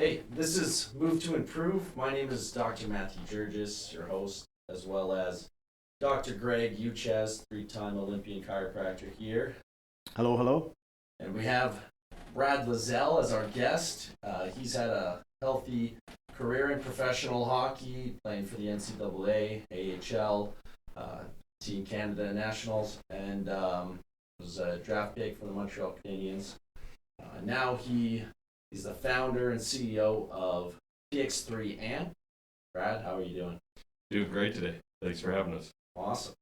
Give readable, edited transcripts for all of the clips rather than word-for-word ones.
Hey, this is Move to Improve. My name is Dr. Matthew Jurgis, your host, as well as Dr. Greg Uchez, three-time Olympian chiropractor here. Hello, hello. And we have Brad Layzell as our guest. He's had a healthy career in professional hockey, playing for the NCAA, AHL, Team Canada Nationals, and was a draft pick for the Montreal Canadiens. Now he's the founder and CEO of PX3 AMP. Brad, how are you doing? Doing great today. Thanks for having us. Awesome.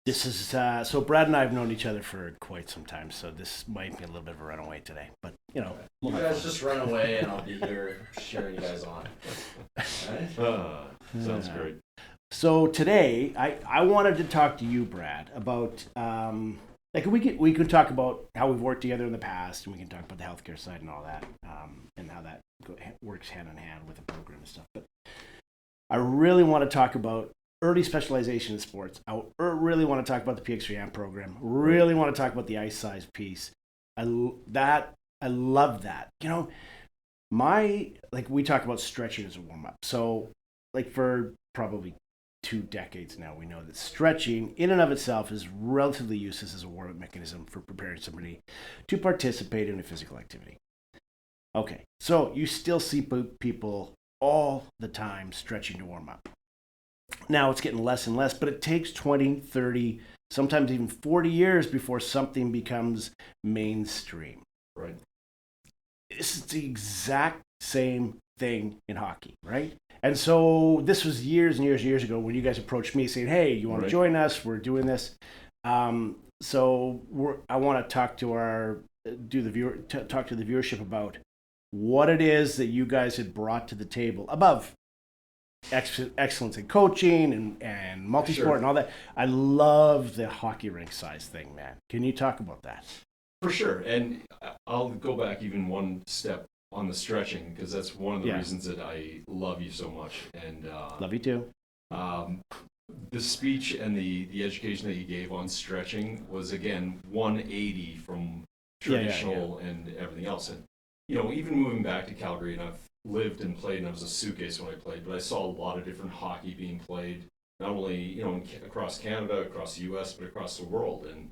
This is so Brad and I have known each other for quite some time, so this might be a little bit of a runaway today. But you guys just run away, and I'll be here cheering you guys on. Right? Sounds great. So today, I wanted to talk to you, Brad, about we could talk about how we've worked together in the past, and we can talk about the healthcare side and all that, and how that works hand in hand with the program and stuff. But I really want to talk about early specialization in sports. I really want to talk about the PX3 AMP program. Really want to talk about the ice size piece. I love that. We talk about stretching as a warm up. So for probably 2 decades now, we know that stretching in and of itself is relatively useless as a warm up mechanism for preparing somebody to participate in a physical activity. Okay, so you still see people all the time stretching to warm up. Now it's getting less and less, but it takes 20, 30, sometimes even 40 years before something becomes mainstream. Right. This is the exact same thing in hockey, right? And so this was years and years and years ago when you guys approached me saying, hey, you want to join us? We're doing this. I want to talk to talk to the viewership about what it is that you guys had brought to the table above excellence in coaching and multi-sport and all that. I love the hockey rink size thing, man. Can you talk about that? For sure. And I'll go back even one step on the stretching, because that's one of the reasons that I love you so much. And love you too. The speech and the education that you gave on stretching was, again, 180 from traditional and everything else. And even moving back to Calgary, and I've lived and played, and I was a suitcase when I played, but I saw a lot of different hockey being played, not only across Canada, across the U.S., but across the world. And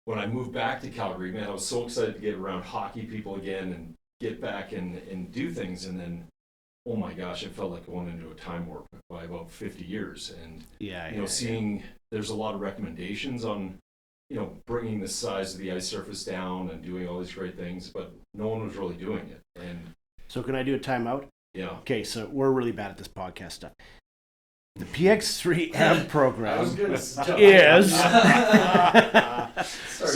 when I moved back to Calgary, man, I was so excited to get around hockey people again and get back and do things. And then, oh my gosh, it felt like going into a time warp by about 50 years. And seeing there's a lot of recommendations on bringing the size of the ice surface down and doing all these great things, but no one was really doing it. And so can I do a timeout? Yeah. Okay, so we're really bad at this podcast stuff. The PX3 AMP program is... So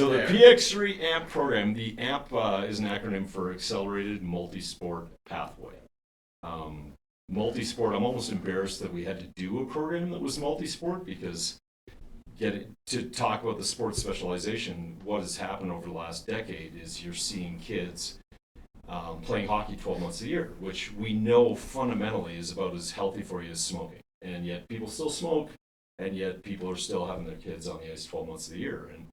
the PX3 AMP program, the AMP is an acronym for Accelerated Multi-Sport Pathway. Multi-sport, I'm almost embarrassed that we had to do a program that was multi-sport, because to talk about the sports specialization, what has happened over the last decade is you're seeing kids playing hockey 12 months a year, which we know fundamentally is about as healthy for you as smoking. And yet people still smoke, and yet people are still having their kids on the ice 12 months of the year. And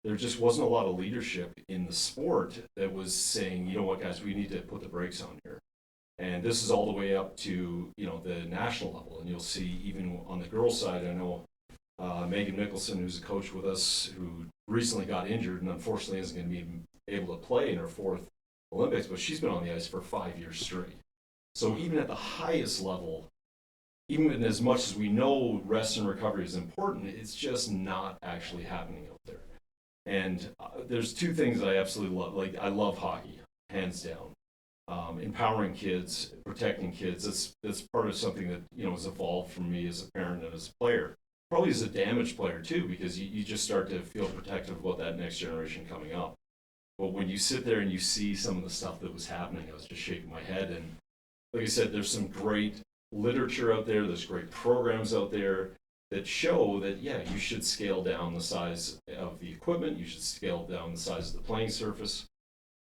there just wasn't a lot of leadership in the sport that was saying, you know what, guys, we need to put the brakes on here. And this is all the way up to, the national level. And you'll see even on the girls' side, I know Megan Nicholson, who's a coach with us, who recently got injured and unfortunately isn't going to be able to play in her 4th Olympics, but she's been on the ice for 5 years straight. So even at the highest level, even as much as we know rest and recovery is important, it's just not actually happening out there. And there's 2 things I absolutely love. Like, I love hockey, hands down. Empowering kids, protecting kids, that's part of something that has evolved from me as a parent and as a player. Probably as a damaged player too, because you just start to feel protective about that next generation coming up. But when you sit there and you see some of the stuff that was happening, I was just shaking my head. And like I said, there's some great literature out there, there's great programs out there that show that, you should scale down the size of the equipment, you should scale down the size of the playing surface,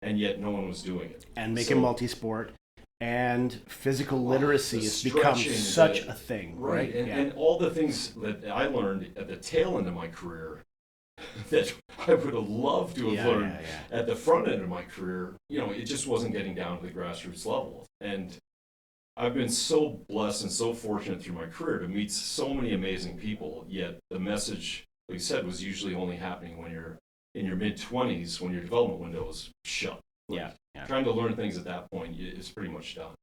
and yet no one was doing it. And make it multi-sport, and physical literacy has become such a thing, right? And all the things that I learned at the tail end of my career that I would have loved to have Yeah, learned yeah, yeah. at the front end of my career. It just wasn't getting down to the grassroots level. And I've been so blessed and so fortunate through my career to meet so many amazing people, yet the message, like you said, was usually only happening when you're in your mid-20s, when your development window is shut. Yeah, yeah. Trying to learn things at that point is pretty much done.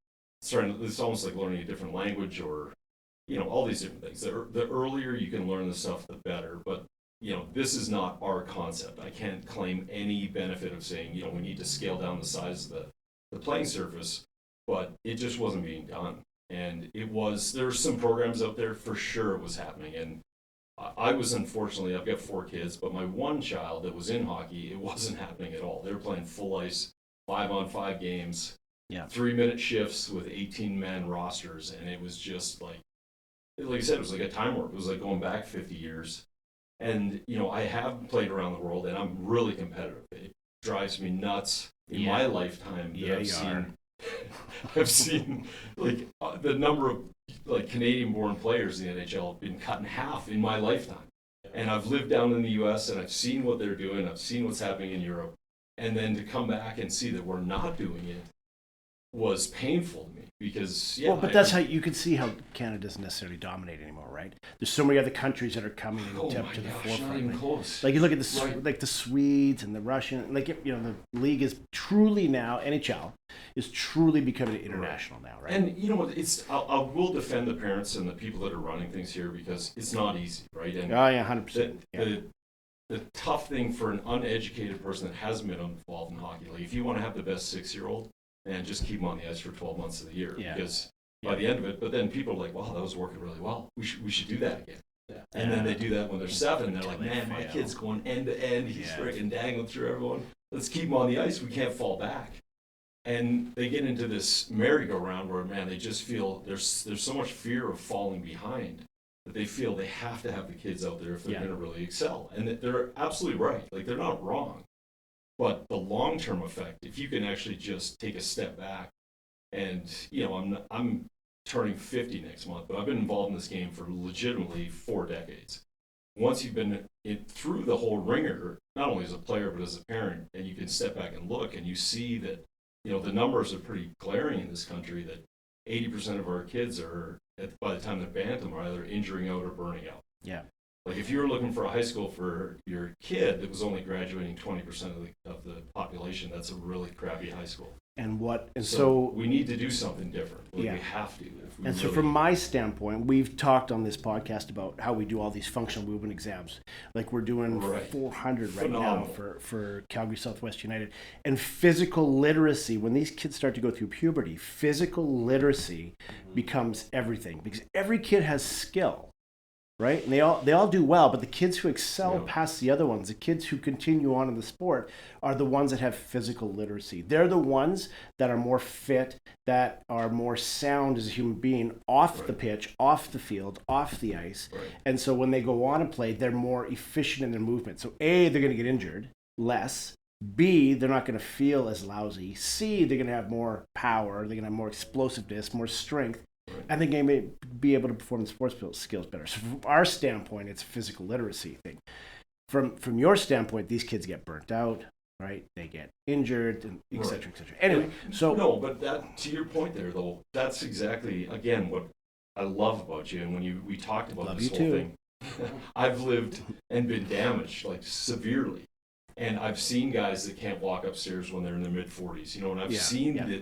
It's almost like learning a different language, or all these different things. The earlier you can learn the stuff, the better. But this is not our concept. I can't claim any benefit of saying we need to scale down the size of the playing surface, but it just wasn't being done. And there's some programs out there for sure it was happening. And I was, unfortunately, I've got 4 kids, but my one child that was in hockey, it wasn't happening at all. They were playing full ice, 5-on-5 games, Yeah. 3-minute shifts with 18-man rosters, and it was just like I said, it was like a time warp. It was like going back 50 years. And I have played around the world, and I'm really competitive. It drives me nuts in my lifetime that I've seen like the number of like Canadian-born players in the NHL have been cut in half in my lifetime. And I've lived down in the U.S. and I've seen what they're doing. I've seen what's happening in Europe, and then to come back and see that we're not doing it was painful to me because but that's how you can see how Canada doesn't necessarily dominate anymore, right? There's so many other countries that are coming to the forefront. Not even close. Like you look at the Swedes and the Russian, the league is truly now NHL is truly becoming international now, right? And I will defend the parents and the people that are running things here because it's not easy, right? And 100%. The tough thing for an uneducated person that hasn't been involved in hockey, like if you want to have the best 6-year-old, and just keep them on the ice for 12 months of the year because by the end of it, but then people are like, wow, that was working really well. We should do that again. Yeah. And then they do that when they're 7. They're like, man, my kid's going end to end. He's freaking dangling through everyone. Let's keep him on the ice. We can't fall back. And they get into this merry-go-round where, man, they just feel there's so much fear of falling behind that they feel they have to have the kids out there if they're going to really excel. And they're absolutely right. Like, they're not wrong. But the long-term effect, if you can actually just take a step back, and I'm turning 50 next month, but I've been involved in this game for legitimately 4 decades. Once you've been through the whole ringer, not only as a player but as a parent, and you can step back and look, and you see that the numbers are pretty glaring in this country. That 80% of our kids are, by the time they're bantam, are either injuring out or burning out. Yeah. Like if you were looking for a high school for your kid that was only graduating 20% of the population, that's a really crappy high school. So we need to do something different. We have to. So from my standpoint, we've talked on this podcast about how we do all these functional movement exams. Like we're doing 400 right now for Calgary Southwest United. And physical literacy, when these kids start to go through puberty, physical literacy becomes everything because every kid has skill. Right? And they all do well, but the kids who excel past the other ones, the kids who continue on in the sport, are the ones that have physical literacy. They're the ones that are more fit, that are more sound as a human being off the pitch, off the field, off the ice. Right. And so when they go on and play, they're more efficient in their movement. So A, they're going to get injured less. B, they're not going to feel as lousy. C, they're going to have more power. They're going to have more explosiveness, more strength. I think they may be able to perform the sports skills better. So from our standpoint, it's a physical literacy thing. From your standpoint, these kids get burnt out, right? They get injured, and et cetera, et cetera. Anyway, but that, to your point there, though, that's exactly, again, what I love about you. And when we talked about this whole thing, I've lived and been damaged, like, severely. And I've seen guys that can't walk upstairs when they're in their mid-40s, and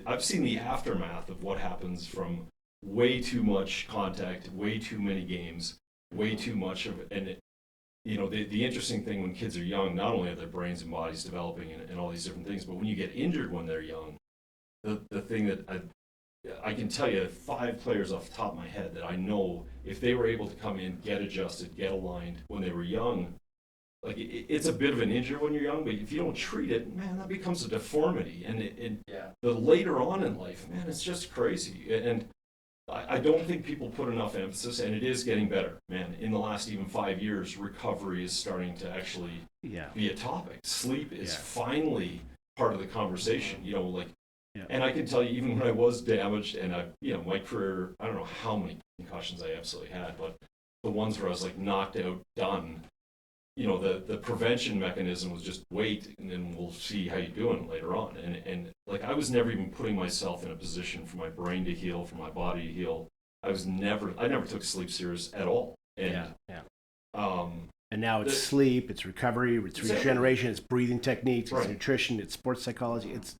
I've seen the aftermath of what happens from way too much contact, way too many games, way too much of it. And the interesting thing when kids are young, not only are their brains and bodies developing and all these different things, but when you get injured when they're young, the thing that I can tell you 5 players off the top of my head that I know, if they were able to come in, get adjusted, get aligned when they were young, like it's a bit of an injury when you're young, but if you don't treat it, man, that becomes a deformity. And the later on in life, man, it's just crazy. And I don't think people put enough emphasis, and it is getting better, man. In the last even 5 years, recovery is starting to actually be a topic. Sleep is finally part of the conversation, and I can tell you, even when I was damaged and my career, I don't know how many concussions I absolutely had, but the ones where I was like knocked out, done, the prevention mechanism was just wait, and then we'll see how you're doing later on. And like, I was never even putting myself in a position for my brain to heal, for my body to heal. I never took sleep serious at all. And, and now it's sleep, it's recovery, it's regeneration, it's breathing techniques, it's right. nutrition, it's sports psychology, it's,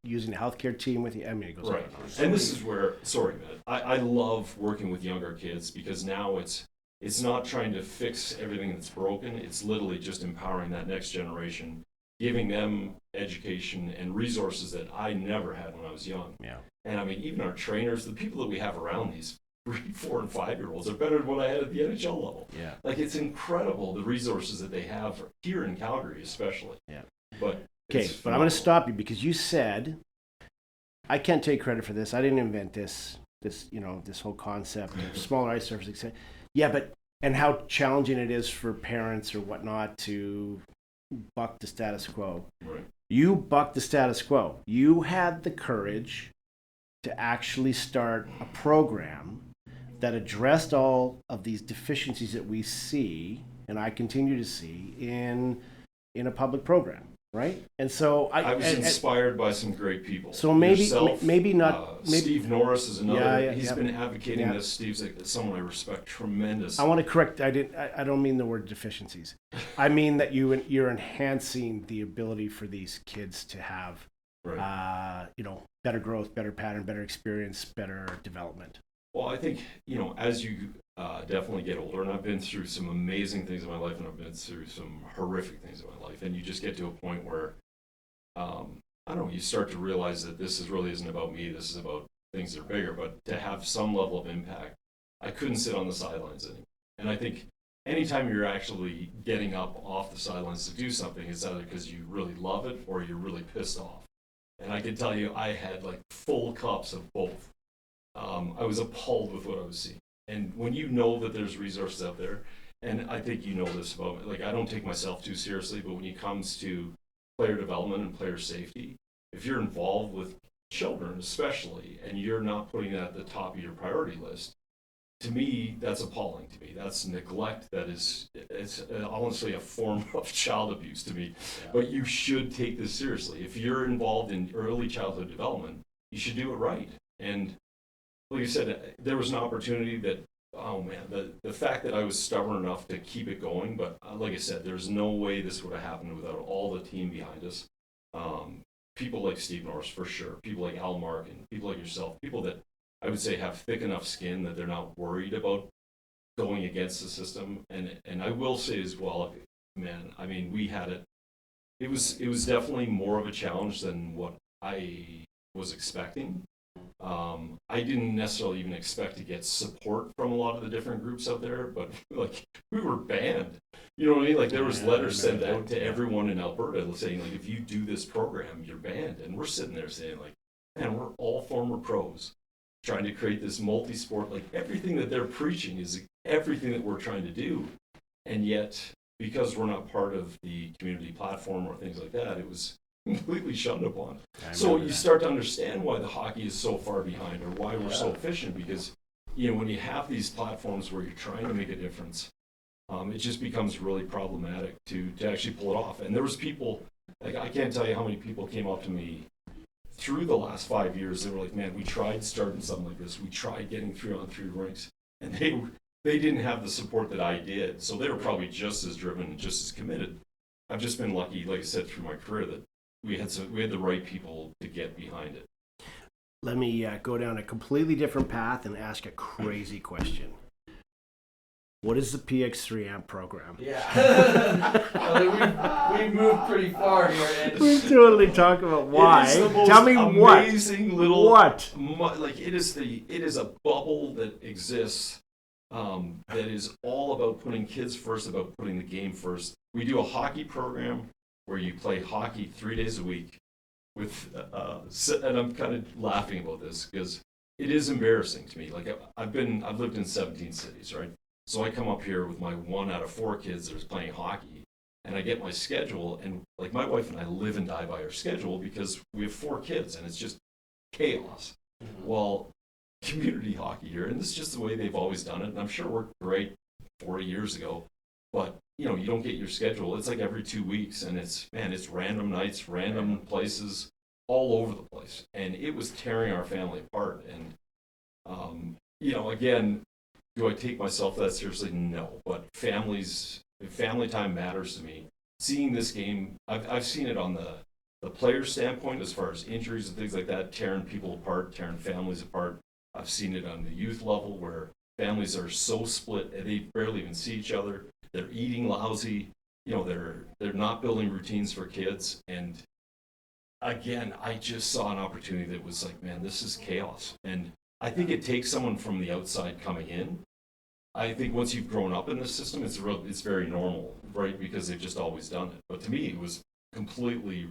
using the healthcare team with you. I mean, it goes right. on. And this is where, sorry, man, I love working with younger kids, because now it's not trying to fix everything that's broken. It's literally just empowering that next generation, giving them education and resources that I never had when I was young. Yeah. And I mean, even our trainers, the people that we have around these 3, 4, and 5-year-olds are better than what I had at the NHL level. Yeah. Like, it's incredible the resources that they have here in Calgary, especially. Yeah. But okay, but I'm going to stop you, because you said, I can't take credit for this. I didn't invent this whole concept of smaller ice surface, etc. Yeah, but and how challenging it is for parents or whatnot to buck the status quo. Right. You bucked the status quo. You had the courage to actually start a program that addressed all of these deficiencies that we see, and I continue to see in a public program, right? And so I was inspired by some great people. So maybe Yourself, maybe not. Steve Norris is another. He's yeah. been advocating this. Steve's someone I respect tremendous. I want to correct. I don't mean the word deficiencies. I mean that you're enhancing the ability for these kids to have, right. Better growth, better pattern, better experience, better development. Well, I think, as you definitely get older, and I've been through some amazing things in my life, and I've been through some horrific things in my life, and you just get to a point where, I don't know, you start to realize that this really isn't about me, this is about things that are bigger, but to have some level of impact, I couldn't sit on the sidelines anymore. And I think anytime you're actually getting up off the sidelines to do something, it's either because you really love it or you're really pissed off. And I can tell you, I had like full cups of both. I was appalled with what I was seeing. And when you know that there's resources out there, and I think you know this about me, like, I don't take myself too seriously, but when it comes to player development and player safety, if you're involved with children especially, and you're not putting that at the top of your priority list, to me, that's appalling to me. That's neglect. It's honestly a form of child abuse to me. Yeah. But you should take this seriously. If you're involved in early childhood development, you should do it right. And like you said, there was an opportunity that, oh man, the fact that I was stubborn enough to keep it going, but like I said, there's no way this would have happened without all the team behind us. People like Steve Norris, for sure. People like Al Markin, people like yourself, people that I would say have thick enough skin that they're not worried about going against the system. And I will say as well, man, I mean, we had it. It was definitely more of a challenge than what I was expecting. I didn't necessarily even expect to get support from a lot of the different groups out there, but like, we were banned. You know what I mean? Like, there was letters sent out to everyone in Alberta saying, like, if you do this program, you're banned. And we're sitting there saying, like, man, we're all former pros trying to create this multi-sport, like, everything that they're preaching is everything that we're trying to do. And yet, because we're not part of the community platform or things like that, it was completely shunned upon. So you start to understand why the hockey is so far behind, or why we're so efficient, because when you have these platforms where you're trying to make a difference, it just becomes really problematic to actually pull it off. And there was people, like, I can't tell you how many people came up to me through the last 5 years. They were like, man, we tried starting something like this, we tried getting 3-on-3 rinks, and they didn't have the support that I did. So they were probably just as driven and just as committed. I've just been lucky, like I said, through my career, that we had the right people to get behind it. Let me go down a completely different path and ask a crazy question. What is the PX3 AMP program? Yeah. We've moved pretty far here. And we totally talk about why. Tell me amazing little what? Like, it is a bubble that exists, that is all about putting kids first, about putting the game first. We do a hockey program where you play hockey 3 days a week with, and I'm kind of laughing about this because it is embarrassing to me. Like, I've lived in 17 cities, right? So I come up here with my 1 out of 4 kids that are playing hockey, and I get my schedule, and like, my wife and I live and die by our schedule because we have 4 kids, and it's just chaos. Mm-hmm. Well, community hockey here, and this is just the way they've always done it, and I'm sure it worked great 40 years ago, but you don't get your schedule. It's like every 2 weeks, and it's random nights, random places, all over the place, and it was tearing our family apart. And again, do I take myself that seriously? No, but family time matters to me. Seeing this game, I've seen it on the player standpoint as far as injuries and things like that, tearing people apart, tearing families apart. I've seen it on the youth level where families are so split and they barely even see each other. They're eating lousy. They're not building routines for kids. And again, I just saw an opportunity that was like, man, this is chaos. And I think it takes someone from the outside coming in. I think once you've grown up in this system, it's very normal, right? Because they've just always done it. But to me, it was completely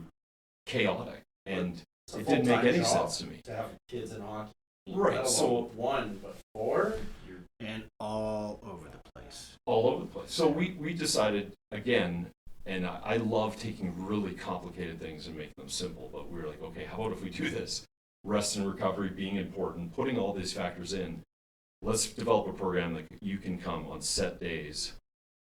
chaotic, and it didn't make any sense to me. To have kids in hockey, right? So one, but four, and all over the place. All over the place. So we decided again, and I love taking really complicated things and making them simple. But we were like, okay, how about if we do this? Rest and recovery being important, putting all these factors in. Let's develop a program that you can come on set days,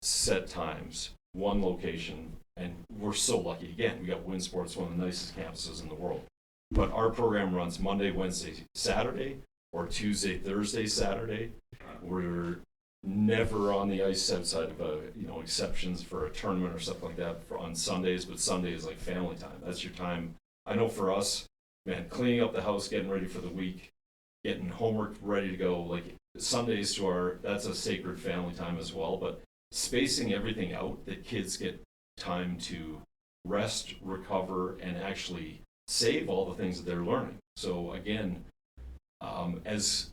set times, one location, and we're so lucky. Again, we got Winsport's, one of the nicest campuses in the world. But our program runs Monday, Wednesday, Saturday, or Tuesday, Thursday, Saturday. We're never on the ice outside of exceptions for a tournament or something like that on Sundays, but Sunday is like family time. That's your time. I know for us, man, cleaning up the house, getting ready for the week, getting homework ready to go, like Sundays that's a sacred family time as well, but spacing everything out that kids get time to rest, recover, and actually save all the things that they're learning. So again, as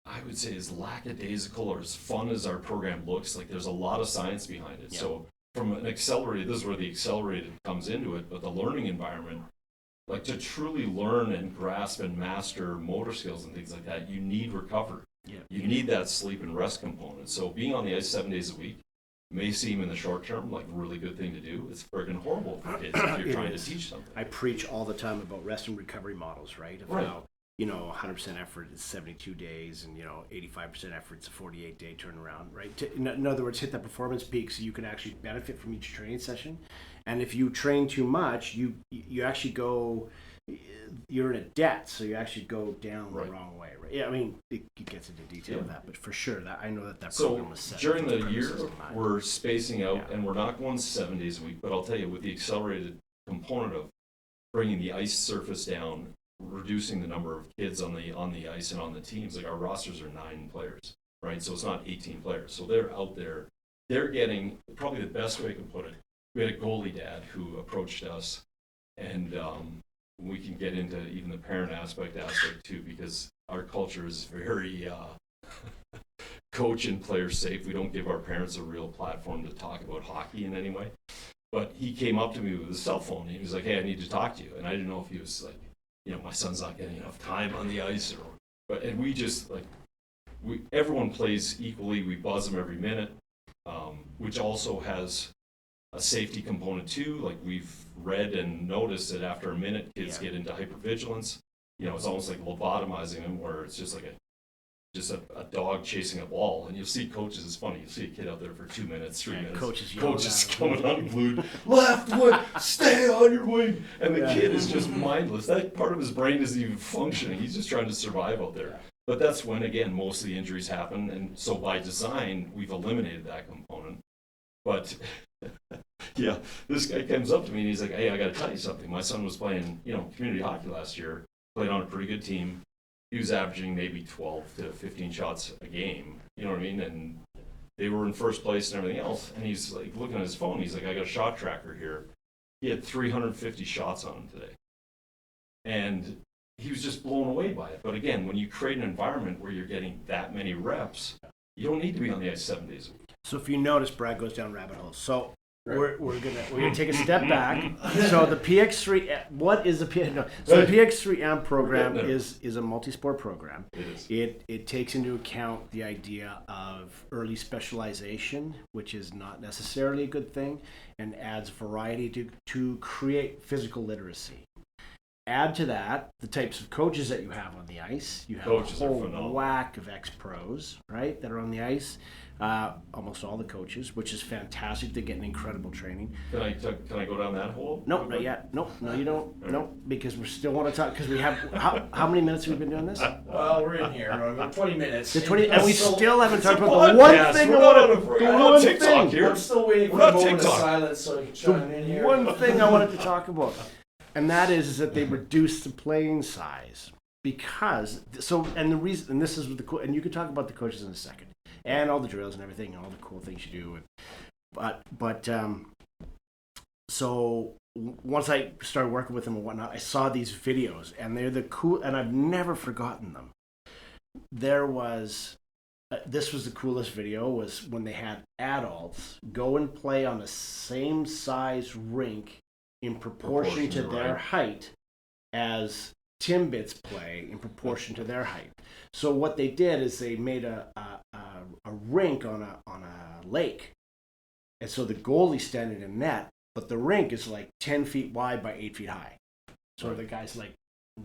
I would say, as lackadaisical or as fun as our program looks, like there's a lot of science behind it. Yeah. So from an accelerated, this is where the accelerated comes into it, but the learning environment, like to truly learn and grasp and master motor skills and things like that, you need recovery. Yeah. You need that sleep and rest component. So being on the ice 7 days a week may seem in the short term like a really good thing to do. It's friggin' horrible for kids if you're trying to teach something. I preach all the time about rest and recovery models, right? Of how 100% effort is 72 days, and 85% effort is a 48-day turnaround, right? In other words, hit that performance peak so you can actually benefit from each training session. And if you train too much, you actually you're in a debt, so you actually go down the wrong way, right? Yeah, I mean, it gets into detail of that, but for sure, I know that program was set. So during the year, we're spacing out, and we're not going 7 days a week, but I'll tell you, with the accelerated component of bringing the ice surface down, reducing the number of kids on the ice and on the teams, like our rosters are 9 players, right? So it's not 18 players. So they're out there. They're getting, probably the best way I can put it, we had a goalie dad who approached us, and we can get into even the parent aspect too, because our culture is very coach and player safe. We don't give our parents a real platform to talk about hockey in any way. But he came up to me with his cell phone, and he was like, hey, I need to talk to you. And I didn't know if he was like, my son's not getting enough time on the ice, and we just everyone plays equally. We buzz them every minute, which also has a safety component too. Like we've read and noticed that after a minute, kids get into hypervigilance. It's almost like lobotomizing them, where it's just like a dog chasing a ball. And you'll see coaches, it's funny, you'll see a kid out there for 2 minutes, 3 minutes. Coaches coming unglued, left wing, stay on your wing. And the kid is just mindless. That part of his brain isn't even functioning. He's just trying to survive out there. But that's when, again, most of the injuries happen. And so by design, we've eliminated that component. But this guy comes up to me and he's like, hey, I got to tell you something. My son was playing, community hockey last year, played on a pretty good team. He was averaging maybe 12 to 15 shots a game, you know what I mean? And they were in first place and everything else. And he's like looking at his phone. He's like, I got a shot tracker here. He had 350 shots on him today. And he was just blown away by it. But again, when you create an environment where you're getting that many reps, you don't need to be on the ice 7 days a week. So if you notice, Brad goes down rabbit holes. So we're gonna take a step back. So the PX3, what is the PX? No. So the PX3 AMP program is a multi-sport program. It takes into account the idea of early specialization, which is not necessarily a good thing, and adds variety to create physical literacy. add to that the types of coaches that you have on the ice. You have Coaches a are whole phenomenal. whack of ex-pros, right, that are on the ice. Almost all the coaches, which is fantastic. They're getting incredible training. Can I go down that hole? Nope, not yet. Nope, no, you don't. Nope, because we still want to talk. Because we have how many minutes have we been doing this? Well, we're in here. We're about 20 minutes. The 20, and we So- still haven't talked about podcast. the one thing. We're I not wanted. on a- The we're not one on TikTok thing. here. I'm still waiting for We're a not moment of TikTok. silence so I can chime in here. One thing I wanted to talk about, and that is that they reduced the playing size because and the reason, and this is what and you can talk about the coaches in a second and all the drills and everything and all the cool things you do, so once I started working with them and whatnot, I saw these videos and they're the cool, and I've never forgotten them. There was. This was the coolest video, was when they had adults go and play on the same size rink in proportion to their right. height as Timbits play in proportion to their height. So what they did is they made a rink on a lake, and so the goalie's standing in net, but the rink is like 10 feet wide by 8 feet high. So the guy's like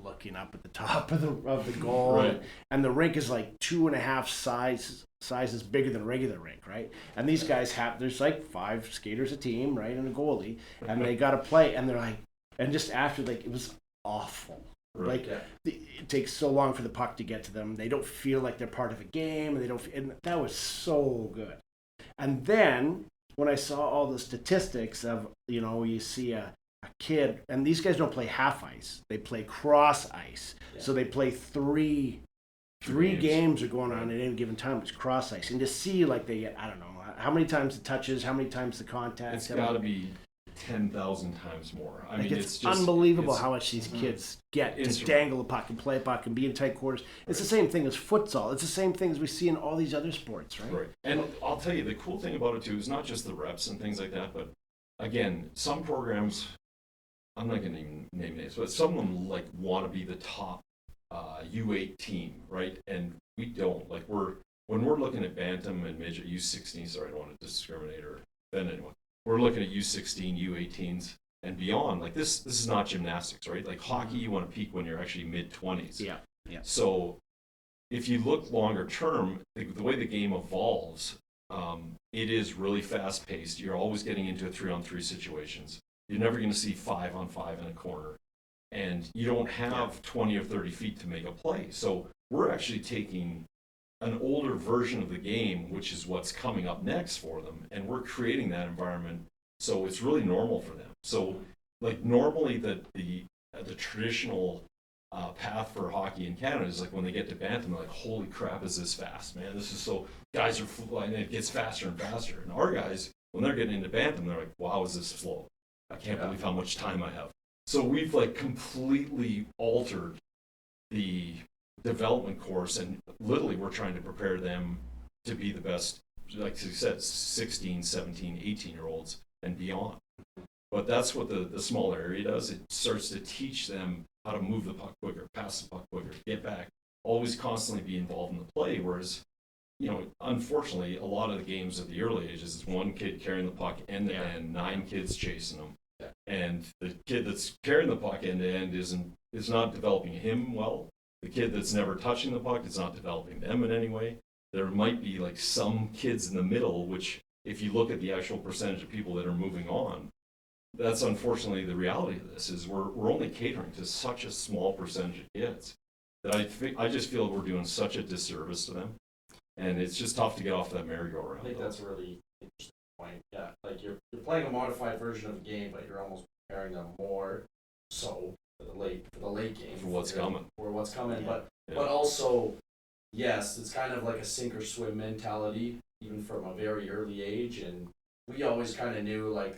looking up at the top of the goal, Right. and the rink is like 2.5 sizes bigger than a regular rink, right? And these guys there's like 5 skaters a team, right, and a goalie, and they got to play, and they're like, and just after, like, it was awful. Right. Like, it takes so long for the puck to get to them. They don't feel like they're part of a game, and and that was so good. And then when I saw all the statistics of, you see a kid, and these guys don't play half ice, they play cross ice. Yeah. So they play three games are going on at any given time. It's cross ice, and to see, like, they get, I don't know how many times the touches, how many times the contact. It's got to be 10,000 times more. I Like, mean, it's just unbelievable it's- how much these kids get to Instrument. dangle the puck and play a puck and be in tight quarters. It's the same thing as futsal. It's the same thing as we see in all these other sports, right? Right. And I'll tell you, the cool thing about it too is not just the reps and things like that, but again, some programs, I'm not going to name names, but some of them like want to be the top U8 team, right? And we don't. Like, when we're looking at bantam and midget U16, sorry, I don't want to discriminate or offend anyone. We're looking at U16, U18s and beyond. Like, this is not gymnastics, right? Like hockey, you want to peak when you're actually mid-20s. Yeah. So if you look longer term, the way the game evolves, it is really fast paced. You're always getting into 3-on-3 situations. You're never going to see 5-on-5 in a corner, and you don't have 20 or 30 feet to make a play. So we're actually taking an older version of the game, which is what's coming up next for them, and we're creating that environment. So it's really normal for them. So, like, normally the traditional path for hockey in Canada is like when they get to bantam, they're like, holy crap, is this fast, man? This is so, guys are flying, and it gets faster and faster. And our guys, when they're getting into bantam, they're like, wow, is this slow? I can't believe how much time I have. So we've like completely altered the development course, and literally we're trying to prepare them to be the best, like you said, 16, 17, 18-year-olds and beyond. But that's what the small area does. It starts to teach them how to move the puck quicker, pass the puck quicker, get back, always constantly be involved in the play. Whereas, unfortunately, a lot of the games at the early ages is one kid carrying the puck end to end, 9 kids chasing them. Yeah. And the kid that's carrying the puck end to end is not developing him well. The kid that's never touching the puck is not developing them in any way. There might be like some kids in the middle, which if you look at the actual percentage of people that are moving on, that's unfortunately the reality of this, is we're only catering to such a small percentage of kids that I just feel we're doing such a disservice to them, and it's just tough to get off that merry-go-round. I think that's a really interesting point. Yeah, like you're playing a modified version of the game, but you're almost preparing them more so for the late game, For what's coming. Yeah. But also, yes, it's kind of like a sink or swim mentality, even from a very early age. And we always kind of knew, like,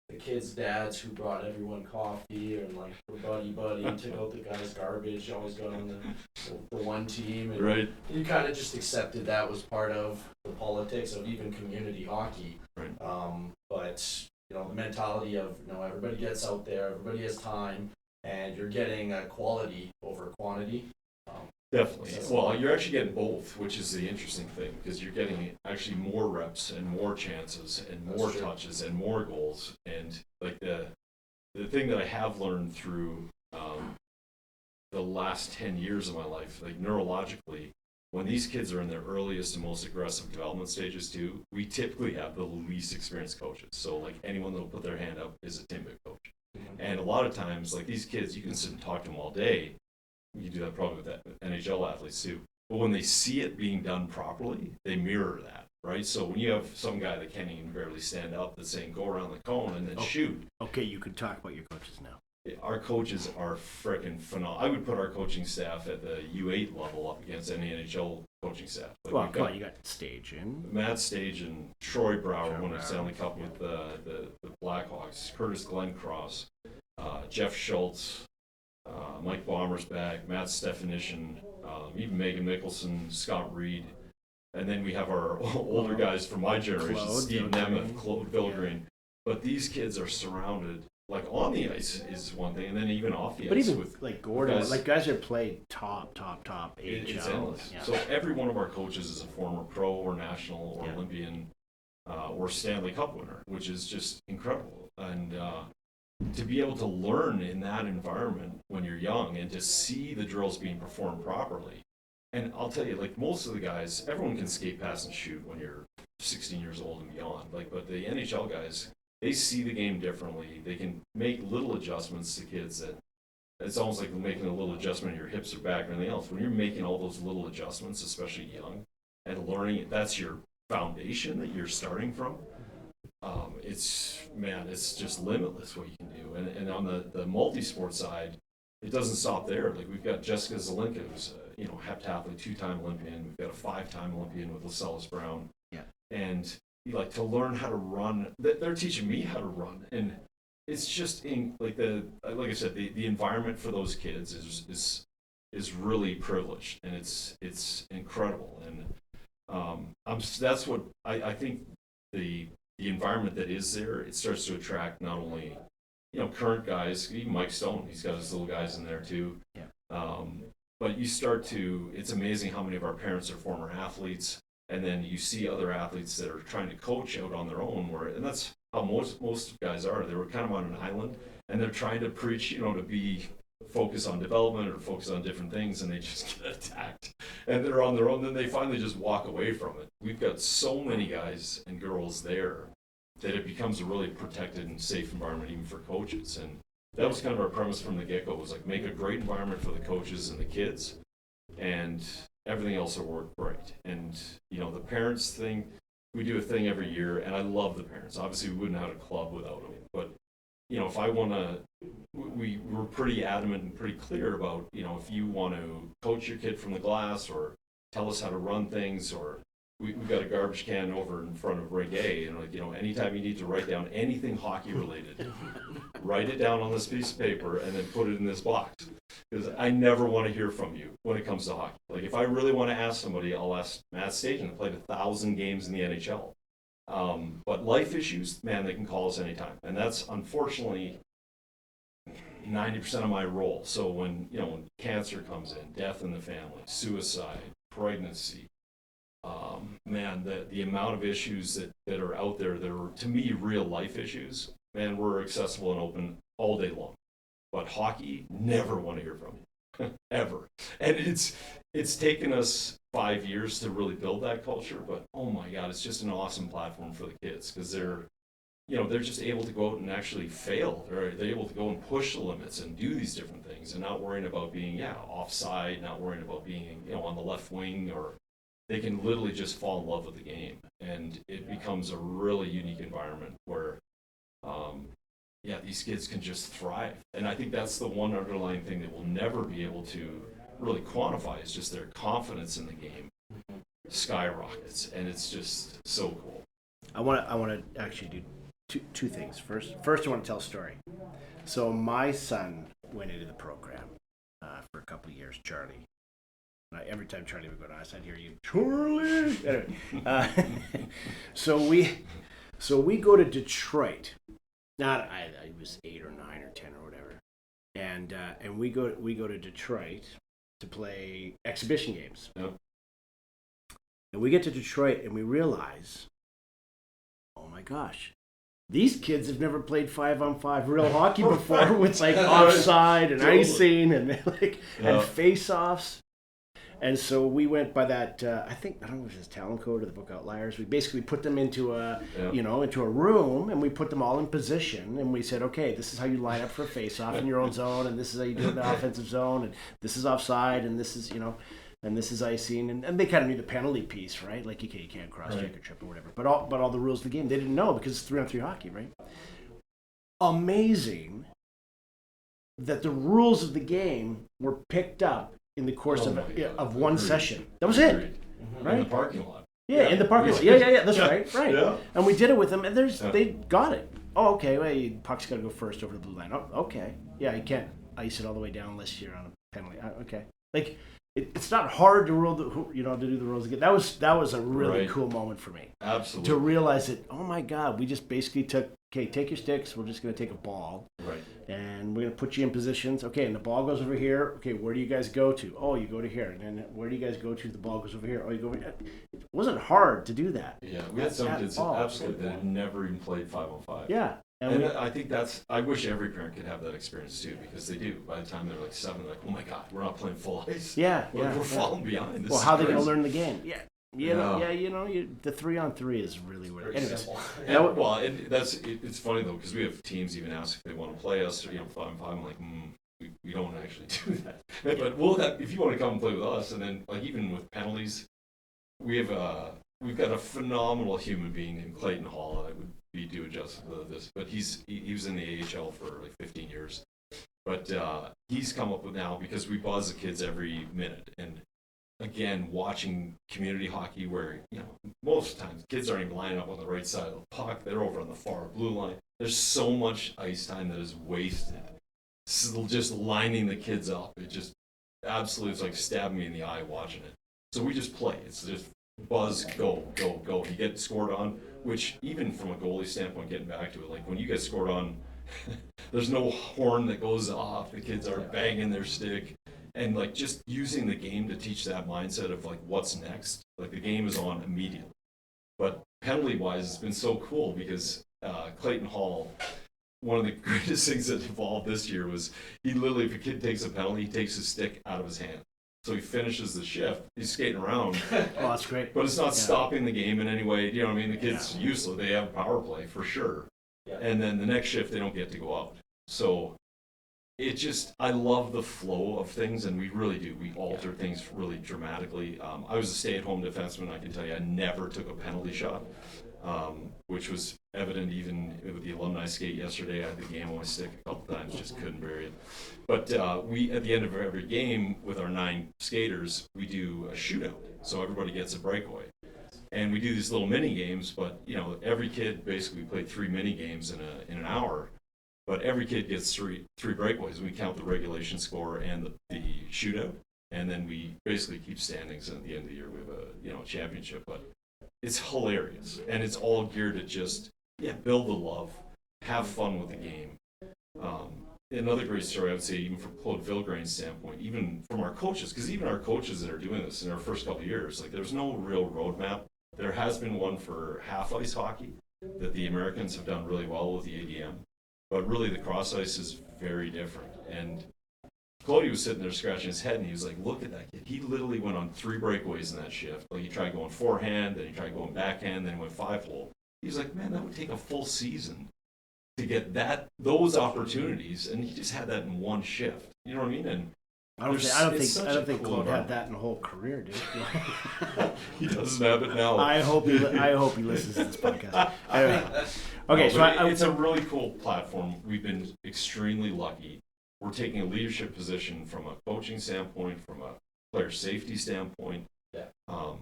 the kids' dads who brought everyone coffee and like buddy took out the guy's garbage, always got on the one team, and Right. you kind of just accepted that was part of the politics of even community hockey. Right. But the mentality of everybody gets out there, everybody has time, and you're getting quality over quantity. Definitely. So- Well, you're actually getting both, which is the interesting thing, because you're getting actually more reps and more chances and That's more true. touches and more goals. And like the thing that I have learned through the last 10 years of my life, like neurologically, when these kids are in their earliest and most aggressive development stages too, we typically have the least experienced coaches. So like anyone that'll put their hand up is a Timbit coach. And a lot of times, like these kids, you can sit and talk to them all day. You do that probably with that NHL athletes too. But when they see it being done properly, they mirror that, right? So when you have some guy that can't even barely stand up that's saying go around the cone and then shoot. Okay, you can talk about your coaches now. Our coaches are freaking phenomenal. I would put our coaching staff at the U8 level up against any NHL coaching staff. Like well, come on, you got Stage in. Matt Stage and Troy Brower won a Stanley Cup with the Blackhawks. Curtis Glencross, Jeff Schultz, Mike Bommersbach, Matt Stefanishin, even Megan Mickelson, Scott Reed. And then we have our older guys from my generation, Claude Steve Vilgreen. Nemeth, Claude Vilgreen. But these kids are surrounded, like on the ice is one thing, and then even off the But ice even with like Gordon, guys, like guys that played top it's AHL. endless. Yeah. So every one of our coaches is a former pro or national or Olympian or Stanley Cup winner, which is just incredible. And to be able to learn in that environment when you're young and to see the drills being performed properly. And I'll tell you, like most of the guys, everyone can skate, pass, and shoot when you're 16 years old and beyond. Like, but the NHL guys, they see the game differently. They can make little adjustments to kids that it's almost like making a little adjustment in your hips or back or anything else. When you're making all those little adjustments, especially young, and learning, that's your foundation that you're starting from. It's just limitless what you can do. And on the multi-sport side, it doesn't stop there. Like we've got Jessica Zelinka, who's a heptathlete, 2-time Olympian. We've got a 5-time Olympian with Lascelles Brown. Yeah. And like to learn how to run, they're teaching me how to run. And it's just like I said, the environment for those kids is really privileged, and it's incredible. And that's what I think the environment that is there, it starts to attract not only current guys, even Mike Stone, he's got his little guys in there too. Yeah. But it's amazing how many of our parents are former athletes, and then you see other athletes that are trying to coach out on their own, and that's how most guys are. They were kind of on an island, and they're trying to preach, to be focused on development or focus on different things, and they just get attacked, and they're on their own. Then they finally just walk away from it. We've got so many guys and girls there that it becomes a really protected and safe environment even for coaches. And that was kind of our premise from the get-go, was like make a great environment for the coaches and the kids, and everything else will work great. And the parents thing, we do a thing every year, and I love the parents. Obviously, we wouldn't have a club without them. But if I want to, we're pretty adamant and pretty clear about if you want to coach your kid from the glass or tell us how to run things, or we've got a garbage can over in front of Rig A, and anytime you need to write down anything hockey related, write it down on this piece of paper and then put it in this box. Because I never want to hear from you when it comes to hockey. Like if I really want to ask somebody, I'll ask Matt Stajan, who played 1,000 games in the NHL. But life issues, man, they can call us anytime, and that's unfortunately 90% of my role. So when cancer comes in, death in the family, suicide, pregnancy, man, the amount of issues that are out there that are, to me, real life issues, man, we're accessible and open all day long. But hockey, never want to hear from you, ever. And it's taken us 5 years to really build that culture, but oh my God, it's just an awesome platform for the kids, because they're just able to go out and actually fail. They're able to go and push the limits and do these different things, and not worrying about being offside, not worrying about being on the left wing, or they can literally just fall in love with the game, and it becomes a really unique environment where these kids can just thrive. And I think that's the one underlying thing that we'll never be able to really quantify, is just their confidence in the game skyrockets, and it's just so cool. I want to actually do two things. First, I want to tell a story. So my son went into the program for a couple of years, Charlie. Every time Charlie would go to us, I'd hear you, Charlie. Anyway, so we go to Detroit. I was 8 or 9 or 10 or whatever, and we go to Detroit to play exhibition games. Yep. And we get to Detroit and we realize, oh my gosh, these kids have never played 5-on-5 real hockey before with like offside and icing and like and face-offs. And so we went by that. I don't know if it was Talent Code or the Book Outliers. We basically put them into into a room, and we put them all in position, and we said, okay, this is how you line up for a face-off in your own zone, and this is how you do it in the offensive zone, and this is offside, and this is and this is icing, and they kind of knew the penalty piece, right? Like, okay, you can't cross-check or trip or whatever. But all the rules of the game they didn't know because it's 3-on-3 hockey, right? Amazing that the rules of the game were picked up in the course of one session. That was it. Right? In the parking lot. Yeah, in the parking lot. Yeah. That's right. Yeah. And we did it with them, and they got it. Oh, okay. Well, puck's got to go first over the blue line. Oh, okay. Yeah, you can't ice it all the way down unless you're on a penalty. Okay. Like, it's not hard to to do the rules again. That was a really cool moment for me. Absolutely. To realize that, oh my God, we just basically took, okay, take your sticks. We're just going to take a ball. Right. And we're going to put you in positions. Okay, and the ball goes over here. Okay, where do you guys go to? Oh, you go to here. And then where do you guys go to? The ball goes over here. Oh, you go over here. It wasn't hard to do that. Yeah, we had some kids absolutely that had never even played 5-on-5. Yeah. And I think I wish every parent could have that experience too, because they do. By the time they're like 7, they're like, oh my God, we're not playing full ice. Yeah. We're falling behind. This how are they crazy. going to learn the game? Yeah. The 3-on-3 is really where. Anyways, it's funny though, because we have teams even ask if they want to play us, or 5-on-5. I'm like, we don't actually do that. But we'll have, if you want to come and play with us, and then like even with penalties, we've got a phenomenal human being named Clayton Hall. I would be due justice to this, but he was in the AHL for like 15 years. But he's come up with now, because we buzz the kids every minute, and again, watching community hockey where, most times kids aren't even lining up on the right side of the puck. They're over on the far blue line. There's so much ice time that is wasted. Just lining the kids up. It just absolutely, it's like stabbing me in the eye watching it. So we just play. It's just buzz, go, go, go. You get scored on, which even from a goalie standpoint, getting back to it, like when you get scored on, there's no horn that goes off. The kids are banging their stick. And like just using the game to teach that mindset of like what's next. Like the game is on immediately. But penalty wise, it's been so cool because Clayton Hall, one of the greatest things that evolved this year was he literally, if a kid takes a penalty, he takes his stick out of his hand. So he finishes the shift. He's skating around. Oh, that's great. But it's not stopping the game in any way. You know what I mean? The kid's useless. They have a power play for sure. Yeah. And then the next shift, they don't get to go out. So I love the flow of things, and we really do. We alter things really dramatically. I was a stay-at-home defenseman. I can tell you I never took a penalty shot, which was evident even with the alumni skate yesterday. I had the game on my stick a couple times, just couldn't bury it. But we, at the end of every game with our 9 skaters, we do a shootout. So everybody gets a breakaway. And we do these little mini games, but every kid basically played 3 mini games in an hour. But every kid gets three breakaways. We count the regulation score and the shootout, and then we basically keep standings. And at the end of the year, we have a championship. But it's hilarious, and it's all geared to just build the love, have fun with the game. Another great story I would say, even from Claude Vilgrain's standpoint, even from our coaches, because even our coaches that are doing this in our first couple of years, like there's no real roadmap. There has been one for half ice hockey that the Americans have done really well with the ADM. But really, the cross ice is very different. And Cody was sitting there scratching his head, and he was like, look at that kid. He literally went on 3 breakaways in that shift. Like, he tried going forehand, then he tried going backhand, then he went 5-hole. He was like, man, that would take a full season to get those opportunities. And he just had that in one shift. You know what I mean? And I don't think Claude had that in the whole career, dude. He doesn't have it now. I hope he listens to this podcast. Anyway. Okay, it's a really cool platform. We've been extremely lucky. We're taking a leadership position from a coaching standpoint, from a player safety standpoint,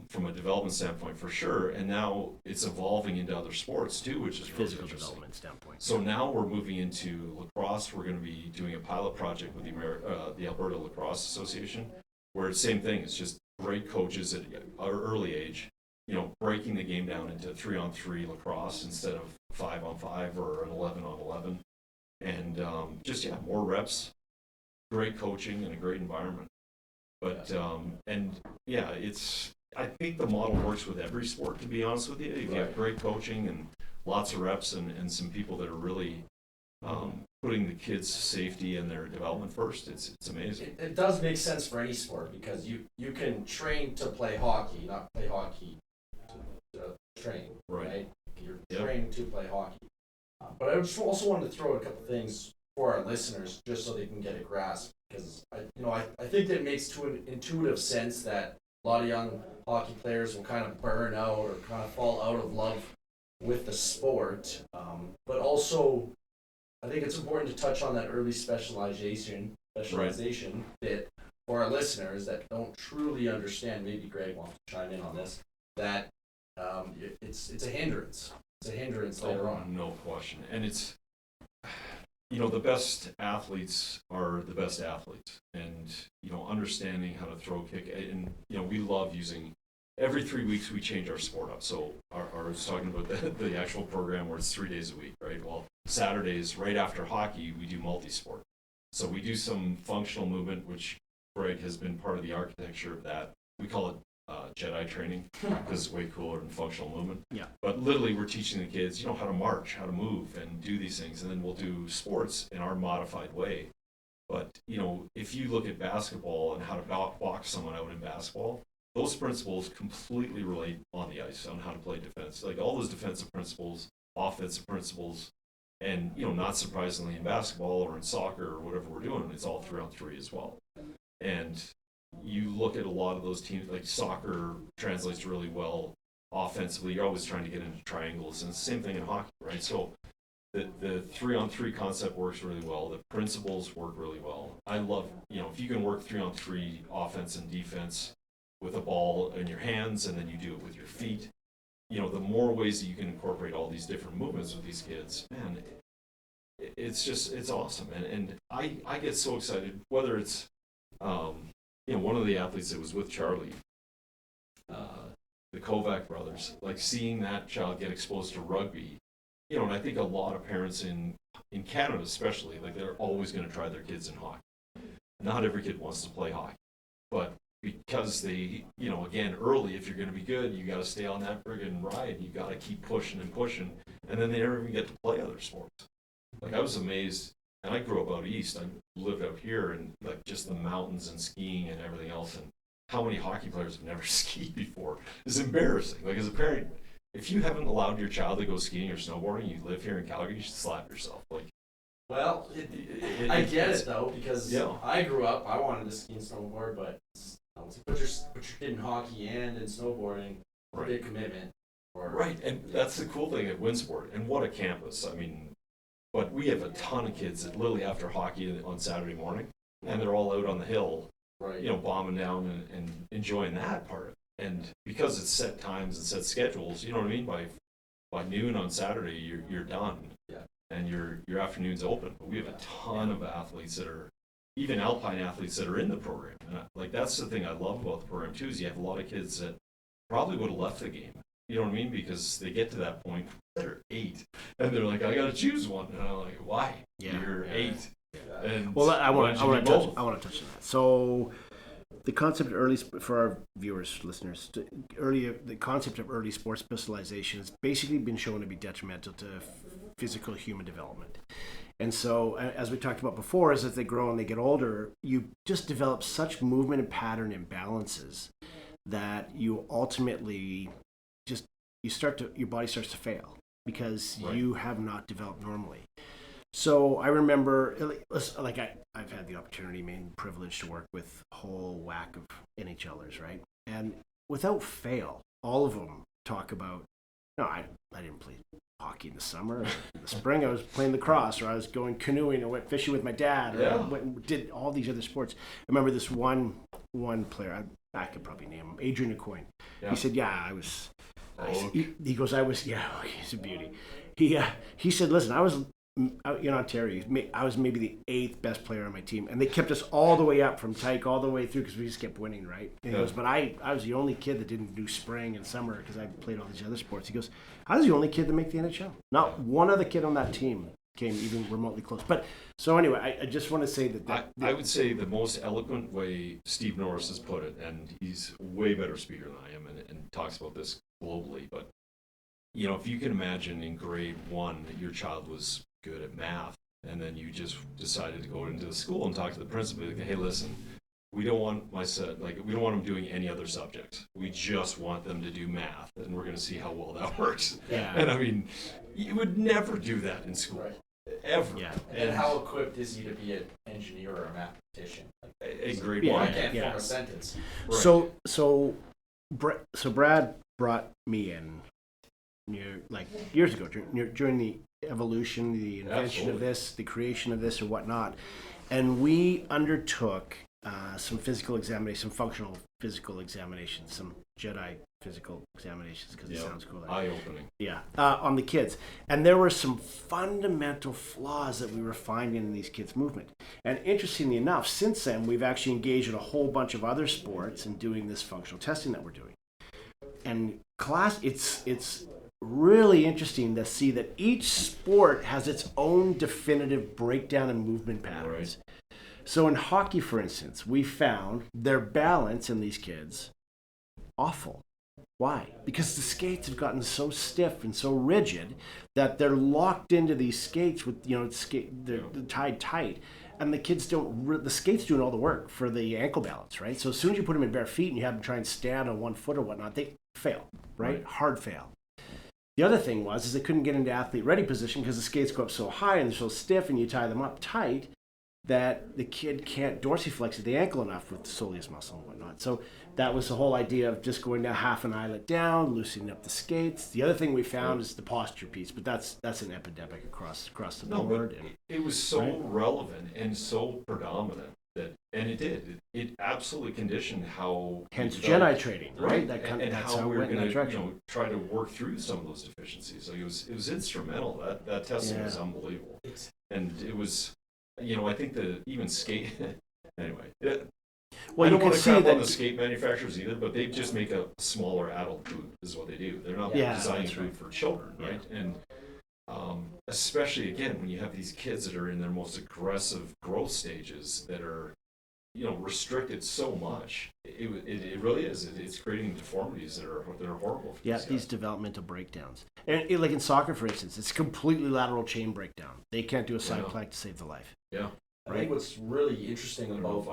from a development standpoint for sure. And now it's evolving into other sports too, which is really physical development standpoint. So now we're moving into lacrosse. We're going to be doing a pilot project with the Alberta Lacrosse Association, where it's the same thing. It's just great coaches at our early age, breaking the game down into 3-on-3 lacrosse instead of 5-on-5 or an 11-on-11, and more reps, great coaching, and a great environment. But I think the model works with every sport, to be honest with you. If you have great coaching and lots of reps and some people that are really putting the kids' safety and their development first, it's amazing. It does make sense for any sport because you can train to play hockey, not play hockey to train, right? You're trained to play hockey. But I just also wanted to throw a couple things for our listeners just so they can get a grasp, because I think that it makes intuitive sense that a lot of young hockey players will kind of burn out or kind of fall out of love with the sport, but also I think it's important to touch on that early specialization bit for our listeners that don't truly understand. Maybe Greg wants to chime in on this. That it's a hindrance. It's a hindrance later on. No question. And it's, the best athletes are the best athletes, and understanding how to throw, kick, and we love using. Every 3 weeks we change our sport up. So I was talking about the actual program where it's 3 days a week, right? Well, Saturdays right after hockey we do multi-sport. So we do some functional movement, which Greg has been part of the architecture of that. We call it Jedi training because it's way cooler than functional movement. Yeah. But literally we're teaching the kids, how to march, how to move, and do these things, and then we'll do sports in our modified way. But if you look at basketball and how to box someone out in basketball, those principles completely relate on the ice on how to play defense. Like all those defensive principles, offensive principles, and not surprisingly in basketball or in soccer or whatever we're doing, it's all 3-on-3 as well. And you look at a lot of those teams, like soccer translates really well offensively. You're always trying to get into triangles, and it's the same thing in hockey, right? So the 3-on-3 concept works really well. The principles work really well. I love, if you can work 3-on-3 offense and defense with a ball in your hands, and then you do it with your feet. The more ways that you can incorporate all these different movements with these kids, man, it's awesome. And I get so excited, whether it's, one of the athletes that was with Charlie, the Kovac brothers, like seeing that child get exposed to rugby, and I think a lot of parents in Canada especially, like they're always going to try their kids in hockey. Not every kid wants to play hockey, but because they, again, early, if you're going to be good, you got to stay on that friggin' ride. You got to keep pushing and pushing, and then they never even get to play other sports. Like I was amazed, and I grew up out east. I lived out here, and like just the mountains and skiing and everything else, and how many hockey players have never skied before is embarrassing. Like as a parent, if you haven't allowed your child to go skiing or snowboarding, you live here in Calgary, you should slap yourself. Like, well, I get it though, because I grew up. I wanted to ski and snowboard, but put your kid in hockey and in snowboarding, big commitment. Right, and that's the cool thing at Winsport, and what a campus. I mean, but we have a ton of kids that literally after hockey on Saturday morning, and they're all out on the hill, bombing down and enjoying that part. And because it's set times and set schedules, you know what I mean. By noon on Saturday, you're done. Yeah. And your afternoon's open. But we have a ton of athletes that are, even alpine athletes that are in the program. And like that's the thing I love about the program too, is you have a lot of kids that probably would have left the game. You know what I mean? Because they get to that point, they're 8, and they're like, I got to choose one. And I'm like, why? Yeah. You're 8. Yeah. And well, I want to touch on that. So the concept of early, for our viewers, listeners, the concept of early sports specialization has basically been shown to be detrimental to physical human development. And so, as we talked about before, as they grow and they get older, you just develop such movement and pattern imbalances that you ultimately your body starts to fail because you have not developed normally. So I remember, like I've had the opportunity, privilege to work with a whole whack of NHLers, right? And without fail, all of them talk about, no, I didn't play hockey in the summer. In the spring, I was playing lacrosse, or I was going canoeing, or went fishing with my dad, or I went and did all these other sports. I remember this one player, I could probably name him, Adrian Aucoin. Yeah. He said, I was... He goes, he's a beauty. He said, listen, I was in Ontario. I was maybe the 8th best player on my team, and they kept us all the way up from Tyke all the way through because we just kept winning, right? And he goes, but I was the only kid that didn't do spring and summer because I played all these other sports. He goes, I was the only kid to make the NHL. Not one other kid on that team came even remotely close. But so anyway, I just want to say that I would say the most eloquent way Steve Norris has put it, and he's a way better speaker than I am, and talks about this globally, but if you can imagine in grade 1 that your child was good at math, and then you just decided to go into the school and talk to the principal, like, hey, listen, we don't want we don't want them doing any other subjects. We just want them to do math, and we're going to see how well that works. Yeah. And I mean, you would never do that in school. Right. Ever. Yeah. And how equipped is he to be an engineer or a mathematician? A grade Yeah. 1. I can't form a sentence. Right. So Brad brought me in years ago during the evolution, the invention of this, the creation of this, or whatnot, and we undertook some physical examinations, some functional physical examinations, some Jedi physical examinations, because it sounds cool. Eye-opening. Yeah, on the kids. And there were some fundamental flaws that we were finding in these kids' movement. And interestingly enough, since then, we've actually engaged in a whole bunch of other sports and doing this functional testing that we're doing. And it's really interesting to see that each sport has its own definitive breakdown and movement patterns. Right. So in hockey, for instance, we found their balance in these kids awful. Why? Because the skates have gotten so stiff and so rigid that they're locked into these skates with, they're tied tight. And the kids the skates doing all the work for the ankle balance, right? So as soon as you put them in bare feet and you have them try and stand on one foot or whatnot, they fail, right? Hard fail. The other thing is they couldn't get into athlete ready position because the skates go up so high and they're so stiff, and you tie them up tight that the kid can't dorsiflex the ankle enough with the soleus muscle and whatnot. So that was the whole idea of just going down half an eyelet down, loosening up the skates. The other thing we found is the posture piece, but that's an epidemic across the board. It was so relevant and so predominant it absolutely conditioned how. Hence Jedi training, right? And how we were going to try to work through some of those deficiencies. So it was instrumental. That testing was unbelievable, and it was. I think that even skate. Anyway, well, I don't want to crap on the skate manufacturers either, but they just make a smaller adult boot. Is what they do. They're not designing food for children, right? And especially again when you have these kids that are in their most aggressive growth stages that are, restricted so much. It really is. It's creating deformities that are horrible. For these developmental breakdowns. And like in soccer, for instance, it's completely lateral chain breakdown. They can't do a side plank to save the life. Yeah. I think what's really interesting about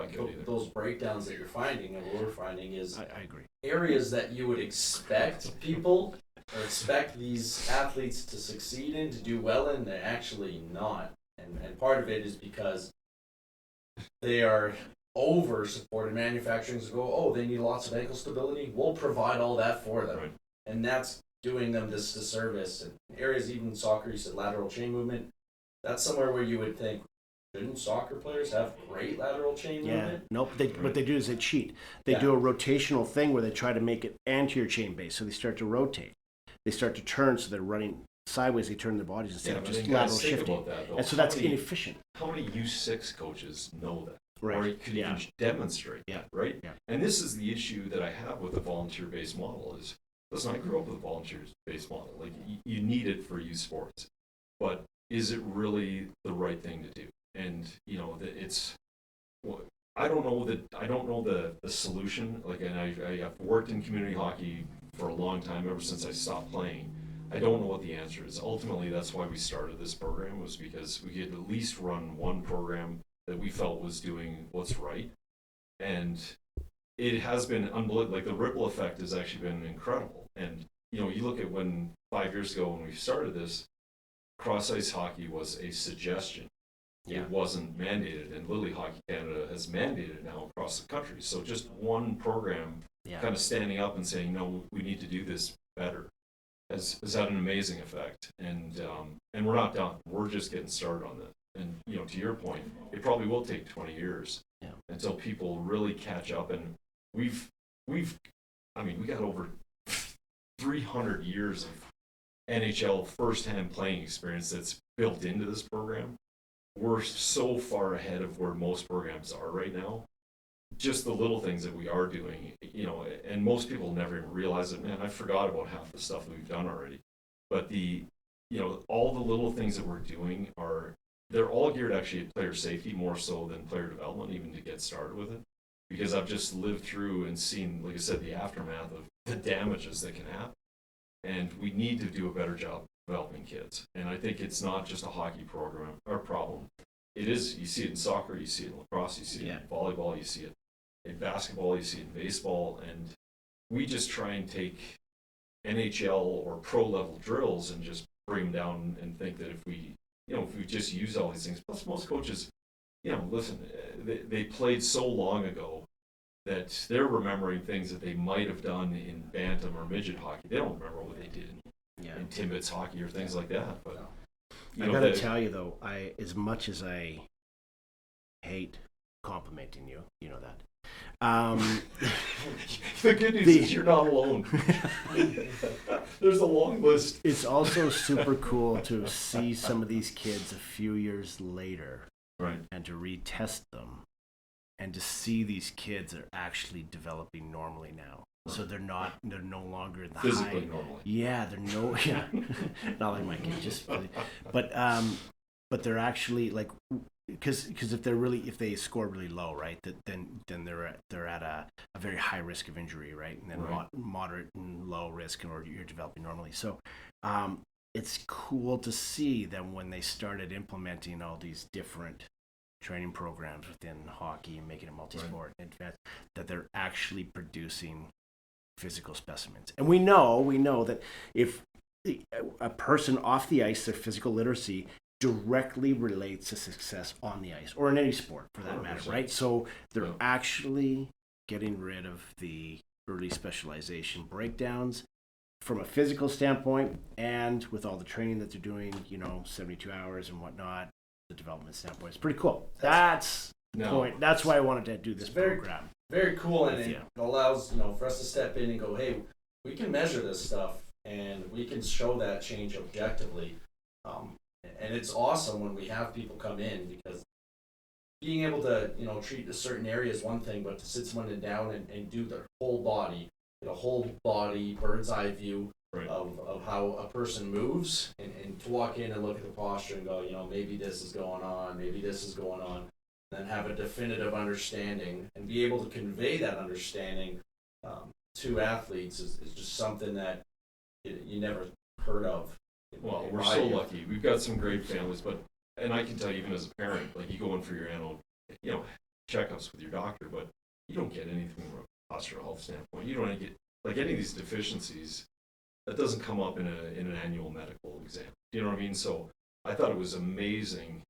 those breakdowns that you're finding and what we're finding is I agree. Areas that you would expect people or expect these athletes to succeed in, to do well in, they're actually not. And part of it is because they are over-supported. Manufacturers go, they need lots of ankle stability. We'll provide all that for them. Right. And that's doing them this disservice. And areas, even in soccer, you said lateral chain movement. That's somewhere where you would think, shouldn't soccer players have great lateral chain movement? Nope. What they do is they cheat. They do a rotational thing where they try to make it anterior chain based. So they start to rotate. They start to turn, so they're running sideways. They turn their bodies instead of just lateral shifting. And so that's inefficient. How many U6 coaches know that? Right. Or could even demonstrate that, right? Yeah. And this is the issue that I have with the volunteer-based model is, listen, I grew up with a volunteer-based model. Like, you need it for youth sports. But is it really the right thing to do? And, I don't know the solution. Like, and I've worked in community hockey for a long time, ever since I stopped playing. I don't know what the answer is. Ultimately, that's why we started this program, was because we could at least run one program that we felt was doing what's right. And it has been unbelievable. Like, the ripple effect has actually been incredible. And, you look at 5 years ago when we started this, cross-ice hockey was a suggestion. It wasn't mandated, and Lily Hockey Canada has mandated it now across the country. So just one program kind of standing up and saying, no, we need to do this better, has had an amazing effect. And we're not done. We're just getting started on that. And, to your point, it probably will take 20 years until people really catch up. And we got over 300 years of NHL first-hand playing experience that's built into this program. We're so far ahead of where most programs are right now. Just the little things that we are doing, and most people never even realize it. Man, I forgot about half the stuff that we've done already. But the all the little things that we're doing they're all geared actually at player safety more so than player development, even to get started with it. Because I've just lived through and seen, like I said, the aftermath of the damages that can happen. And we need to do a better job developing kids. And I think it's not just a hockey program or problem. It is, you see it in soccer, you see it in lacrosse, you see it in volleyball, you see it in basketball, you see it in baseball. And we just try and take NHL or pro level drills and just bring them down and think that if we just use all these things, plus most coaches, listen, they played so long ago that they're remembering things that they might have done in bantam or midget hockey. They don't remember what they did in Timbits hockey or things like that. But I gotta tell you though, as much as I hate complimenting you, you know that. The good news is you're not alone. There's a long list. It's also super cool to see some of these kids a few years later, right, and to retest them, and to see these kids are actually developing normally now. Right. So they're no longer in the physically high. Normally. Yeah, not like my kids, but they're actually like. Because if they score really low, right, then they're at a very high risk of injury, right, and then moderate and low risk, or you're developing normally. So it's cool to see them when they started implementing all these different training programs within hockey and making it multi-sport and advanced, that they're actually producing physical specimens. And we know that if a person off the ice, their physical literacy directly relates to success on the ice or in any sport for that 100%. Matter, right? So they're actually getting rid of the early specialization breakdowns from a physical standpoint, and with all the training that they're doing, 72 hours and whatnot, the development standpoint. It's pretty cool. That's the point. That's why I wanted to do this program. Very cool, and it allows for us to step in and go, hey, we can measure this stuff and we can show that change objectively. And it's awesome when we have people come in, because being able to, treat a certain area is one thing, but to sit someone down and do their whole body, get a whole body bird's eye view of how a person moves, and to walk in and look at the posture and go, maybe this is going on, maybe this is going on, and then have a definitive understanding and be able to convey that understanding to athletes is just something that you never heard of. Well, we're so lucky. We've got some great families, and I can tell you, even as a parent, like, you go in for your annual, checkups with your doctor, but you don't get anything from a postural health standpoint. You don't get, like, any of these deficiencies, that doesn't come up in an annual medical exam. You know what I mean? So I thought it was amazing,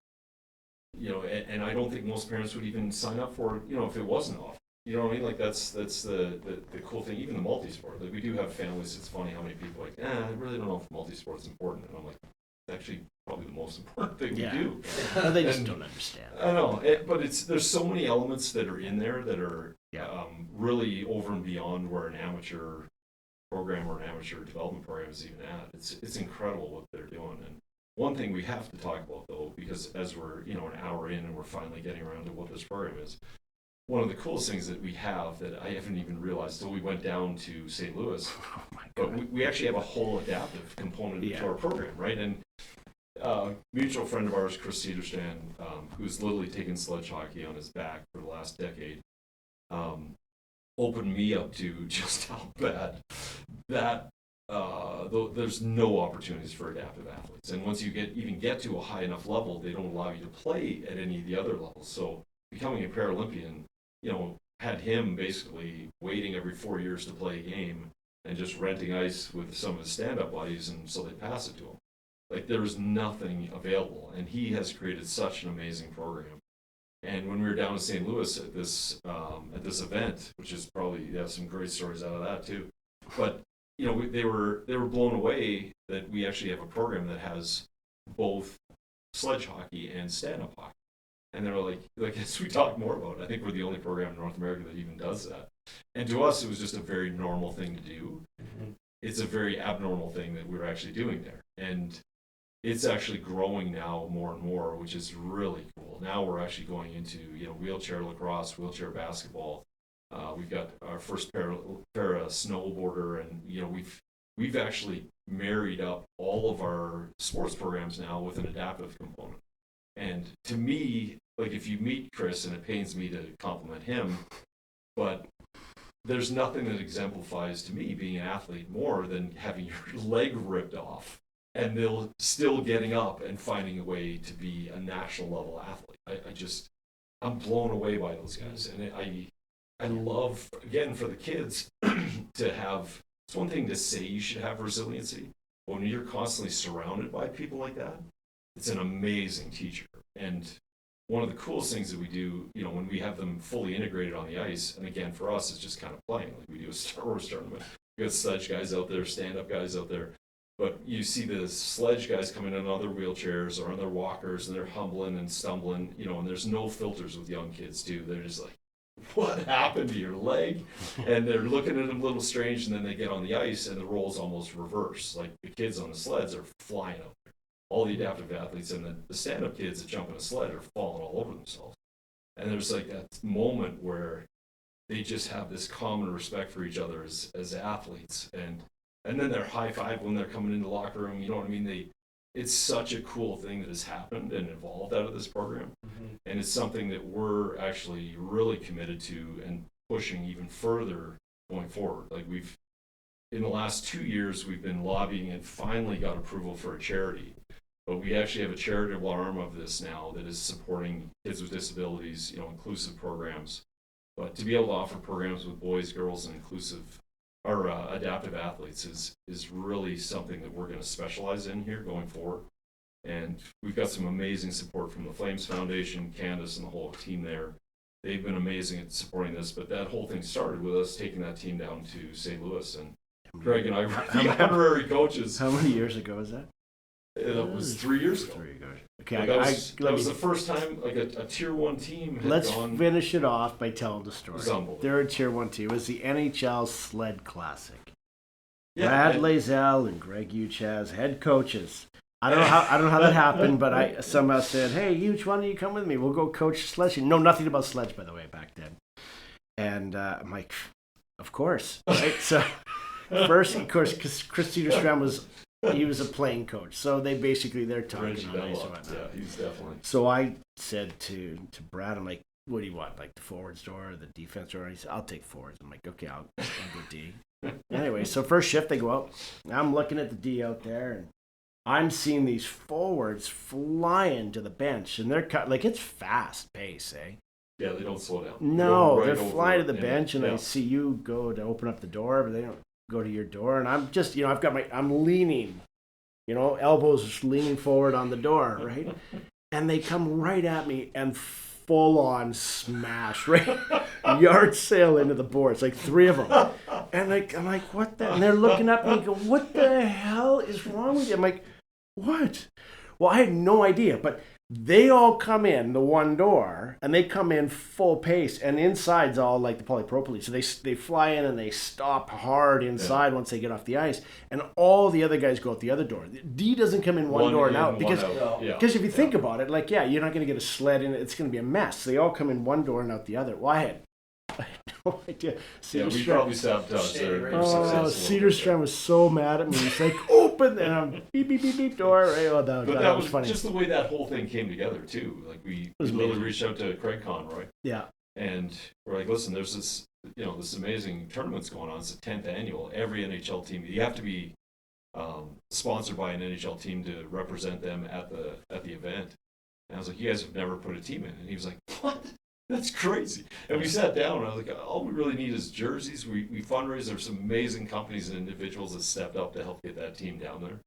and I don't think most parents would even sign up for it, if it wasn't off. You know what I mean? Like, that's the cool thing. Even the multi-sport, like, we do have families. It's funny how many people are like, I really don't know if multi-sport's important. And I'm like, it's actually probably the most important thing we do. They just don't understand. I know, but there's so many elements that are in there that are really over and beyond where an amateur program or an amateur development program is even at. It's incredible what they're doing. And one thing we have to talk about, though, because as we're an hour in and we're finally getting around to what this program is, one of the coolest things that we have that I haven't even realized until we went down to St. Louis, but we actually have a whole adaptive component to our program, right? And mutual friend of ours, Chris Cederstrand, who's literally taken sledge hockey on his back for the last decade, opened me up to just how bad that there's no opportunities for adaptive athletes. And once you get to a high enough level, they don't allow you to play at any of the other levels. So becoming a Paralympian, had him basically waiting every 4 years to play a game and just renting ice with some of his stand-up buddies, and so they pass it to him. Like, there's nothing available, and he has created such an amazing program. And when we were down in St. Louis at this event, which is probably some great stories out of that too, but they were blown away that we actually have a program that has both sledge hockey and stand-up hockey. And they were like, as we talk more about it, I think we're the only program in North America that even does that. And to us, it was just a very normal thing to do. Mm-hmm. It's a very abnormal thing that we're actually doing there. And it's actually growing now more and more, which is really cool. Now we're actually going into, wheelchair lacrosse, wheelchair basketball. We've got our first para snowboarder, and, we've actually married up all of our sports programs now with an adaptive component. And to me, like if you meet Chris, and it pains me to compliment him, but there's nothing that exemplifies to me being an athlete more than having your leg ripped off and they'll still getting up and finding a way to be a national level athlete. I'm blown away by those guys. And I love, again, for the kids to have, it's one thing to say you should have resiliency. When you're constantly surrounded by people like that, it's an amazing teacher. And one of the coolest things that we do, when we have them fully integrated on the ice, and again, for us, it's just kind of playing. Like we do a Star Wars tournament. We got sledge guys out there, stand-up guys out there. But you see the sledge guys coming in on their wheelchairs or on their walkers, and they're humbling and stumbling, and there's no filters with young kids, too. They're just like, what happened to your leg? And they're looking at them a little strange, and then they get on the ice, and the roles almost reverse. Like the kids on the sleds are flying out there. All the adaptive athletes and the stand-up kids that jump in a sled are falling all over themselves. And there's like that moment where they just have this common respect for each other as athletes. And then they're high-five when they're coming into the locker room. You know what I mean? It's such a cool thing that has happened and evolved out of this program. Mm-hmm. And it's something that we're actually really committed to and pushing even further going forward. Like in the last 2 years, we've been lobbying and finally got approval for a charity. But we actually have a charitable arm of this now that is supporting kids with disabilities, inclusive programs. But to be able to offer programs with boys, girls, and inclusive or adaptive athletes is really something that we're going to specialize in here going forward. And we've got some amazing support from the Flames Foundation, Candace, and the whole team there. They've been amazing at supporting this, but that whole thing started with us taking that team down to St. Louis, and Greg and I were the honorary coaches. How many years ago was that? It was 3 years ago. 3 years ago. Okay, that was the first time like a tier 1 team had let's gone. Finish it off by telling the story. Unbelievable. They're a tier 1 team. It was the NHL Sled Classic. Yeah, Brad Layzell and Greg Uchaz, head coaches. I don't know how that happened, but I somehow said, "Hey, Uch, why don't you come with me? We'll go coach sledging." Know nothing about sledge, by the way, back then. And I'm like, "Of course." Right? So first, of course, because Chris Cedarstrom was a playing coach, so they're talking on ice and whatnot. Yeah, he's definitely. So I said to Brad, I'm like, "What do you want? Like the forwards door or the defense door?" He said, "I'll take forwards." I'm like, "Okay, I'll go D." Anyway, so first shift they go out. I'm looking at the D out there, and I'm seeing these forwards flying to the bench, and they're cut like it's fast pace, eh? Yeah, they don't slow down. No, they're flying to the bench, and I see you go to open up the door, but they don't go to your door, and I'm just, I'm leaning, elbows leaning forward on the door, right? And they come right at me and full on smash, right? Yard sail into the boards, like 3 of them. And I'm like, what the? And they're looking up at me, go, what the hell is wrong with you? I'm like, what? Well, I had no idea, but they all come in the one door, and they come in full pace, and inside's all like the polypropylene. So they fly in and they stop hard inside once they get off the ice, and all the other guys go out the other door. D doesn't come in one door and out because if you think about it, like you're not going to get a sled in it. It's going to be a mess. They all come in one door and out the other. Well, I had no idea. We probably sabotaged there. Cedarstrom was so mad at me. He's like, open and beep beep beep beep door. Right? Oh, that was funny. Just the way that whole thing came together too. Like we literally reached out to Craig Conroy. Yeah. And we're like, listen, there's this this amazing tournament's going on. It's the 10th annual. Every NHL team, you have to be sponsored by an NHL team to represent them at the event. And I was like, you guys have never put a team in. And he was like, what? That's crazy. And we sat down, and I was like, all we really need is jerseys. We fundraise. There's some amazing companies and individuals that stepped up to help get that team down there.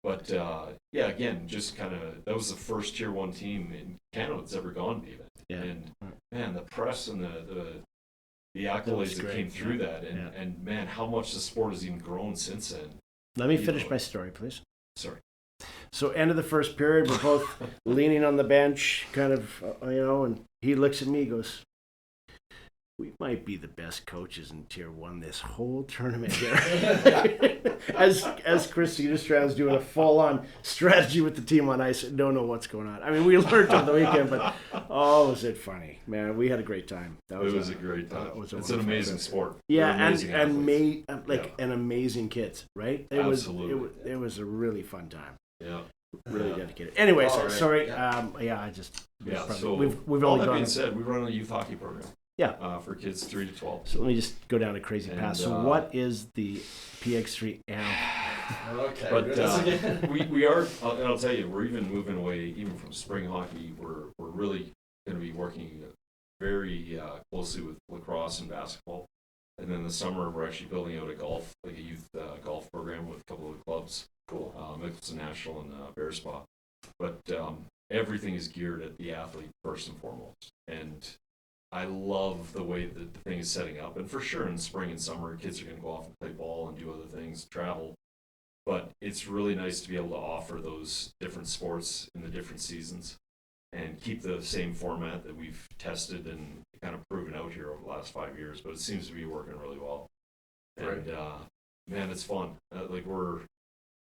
But, again, just kind of, that was the first tier 1 team in Canada that's ever gone to the event. Yeah. And, man, the press and the accolades that came through that. And, man, how much the sport has even grown since then. Let me finish my story, please. Sorry. So end of the first period, we're both leaning on the bench, kind of, and he looks at me, goes, we might be the best coaches in Tier 1 this whole tournament here. as Christina Stroud's doing a full-on strategy with the team on ice, don't know what's going on. I mean, we learned on the weekend, but oh, was it funny. Man, we had a great time. It was a great time. It's an amazing sport. Yeah, amazing and amazing kids, right? Absolutely. It was a really fun time. Yeah. Really dedicated. Anyway, All right. sorry. Yeah. I just So we've all only that gone. being said, we run a youth hockey program. Yeah. For kids 3 to 12. So let me just go down a crazy And, path. So what is the PX3 AMP? Okay. But we are, and I'll tell you, we're even moving away even from spring hockey. We're really going to be working very closely with lacrosse and basketball. And then this summer, we're actually building out a youth golf program with a couple of clubs. Cool. Mickelson National and Bear Spa. But everything is geared at the athlete first and foremost. And I love the way that the thing is setting up. And for sure, in spring and summer, kids are going to go off and play ball and do other things, travel. But it's really nice to be able to offer those different sports in the different seasons and keep the same format that we've tested and kind of proven out here over the last 5 years. But it seems to be working really well. And man, it's fun.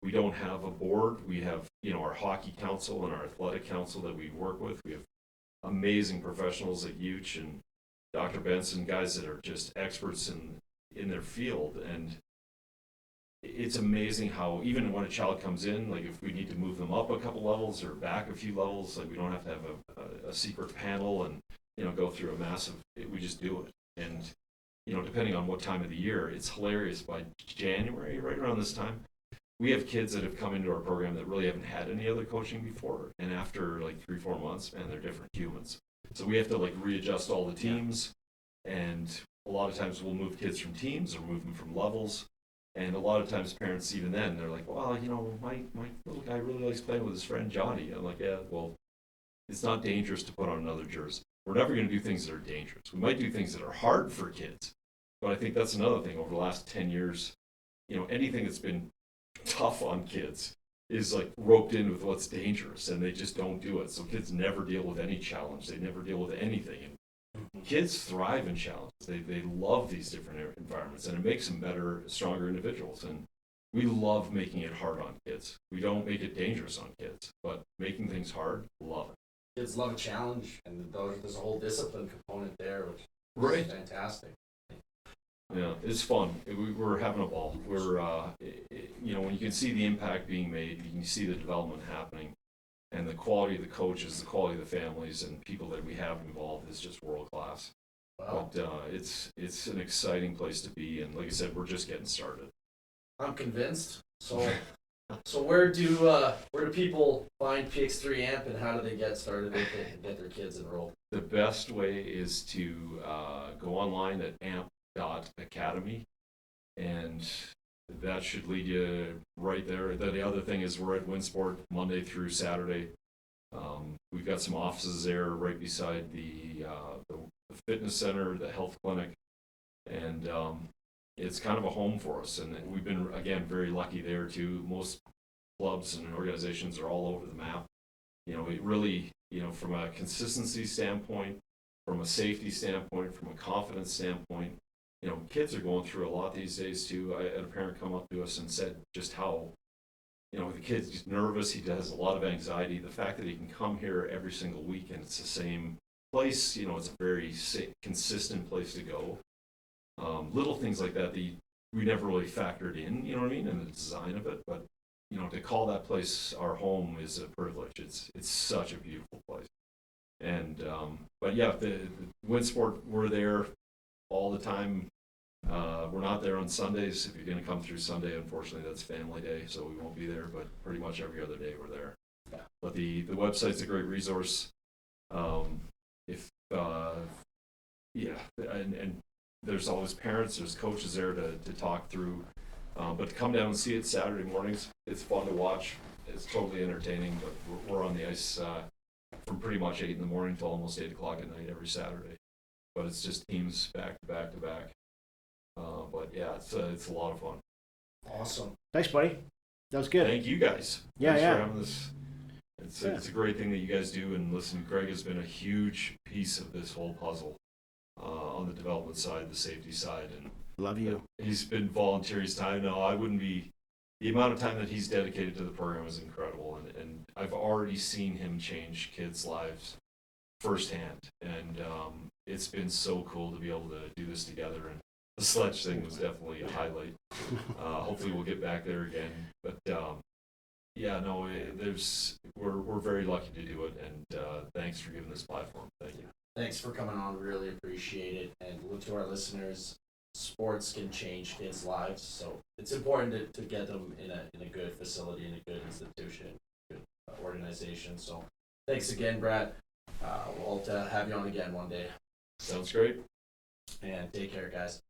We don't have a board. We have, our hockey council and our athletic council that we work with. We have amazing professionals like Huge and Dr. Benson, guys that are just experts in their field. And it's amazing how even when a child comes in, like if we need to move them up a couple levels or back a few levels, like we don't have to have a secret panel and, go through a massive, we just do it. And, depending on what time of the year, it's hilarious. By January, right around this time, we have kids that have come into our program that really haven't had any other coaching before. And after like 3-4 months, man, they're different humans. So we have to like readjust all the teams. And a lot of times we'll move kids from teams or move them from levels. And a lot of times parents, even then, they're like, well, my little guy really likes playing with his friend Johnny. I'm like, yeah, well, it's not dangerous to put on another jersey. We're never going to do things that are dangerous. We might do things that are hard for kids. But I think that's another thing. Over the last 10 years, anything that's been tough on kids is like roped in with what's dangerous, and they just don't do it. So kids never deal with any challenge. They never deal with anything. And kids thrive in challenges. They love these different environments, and it makes them better, stronger individuals. And we love making it hard on kids. We don't make it dangerous on kids, but making things hard, love it. Kids love a challenge, and there's a whole discipline component there, which is fantastic. Yeah, it's fun. We're having a ball. We're, when you can see the impact being made, you can see the development happening, and the quality of the coaches, the quality of the families, and people that we have involved is just world class. Wow. But it's an exciting place to be, and like I said, we're just getting started. I'm convinced. So where do people find PX3 AMP, and how do they get started with it and get their kids enrolled? The best way is to go online at amp.academy, and that should lead you right there. The other thing is we're at Winsport Monday through Saturday. We've got some offices there right beside the fitness center, the health clinic, and it's kind of a home for us. And we've been, again, very lucky there too. Most clubs and organizations are all over the map. It really, from a consistency standpoint, from a safety standpoint, from a confidence standpoint, kids are going through a lot these days too. I had a parent come up to us and said just how, the kid's nervous, he has a lot of anxiety. The fact that he can come here every single week and it's the same place, it's a very consistent place to go. Little things like that we never really factored in, in the design of it. But, to call that place our home is a privilege. It's such a beautiful place. And, but yeah, the Winsport, we're there all the time. We're not there on Sundays. If you're going to come through Sunday, unfortunately, that's family day, so we won't be there. But pretty much every other day we're there. Yeah. But the website's a great resource. And there's always parents, there's coaches there to talk through. But to come down and see it Saturday mornings, it's fun to watch. It's totally entertaining. But we're on the ice from pretty much 8 in the morning till almost 8 o'clock at night every Saturday. But it's just teams back to back to back. But yeah, it's a lot of fun. Awesome. Thanks, buddy. That was good. Thank you guys. Thanks for having this. It's a great thing that you guys do. And listen, Greg has been a huge piece of this whole puzzle. on the development side, the safety side, and Love you. he's been volunteering his time. No, I wouldn't be. The amount of time that he's dedicated to the program is incredible, and I've already seen him change kids' lives firsthand, and it's been so cool to be able to do this together. And the sledge thing was definitely a highlight. Hopefully, we'll get back there again. But yeah, no, we're very lucky to do it, and thanks for giving this platform. Thank you. Thanks for coming on. Really appreciate it. And to our listeners, sports can change kids' lives, so it's important to get them in a good facility, in a good institution, good organization. So thanks again, Brad. We'll have you on again one day. Sounds great. And take care, guys.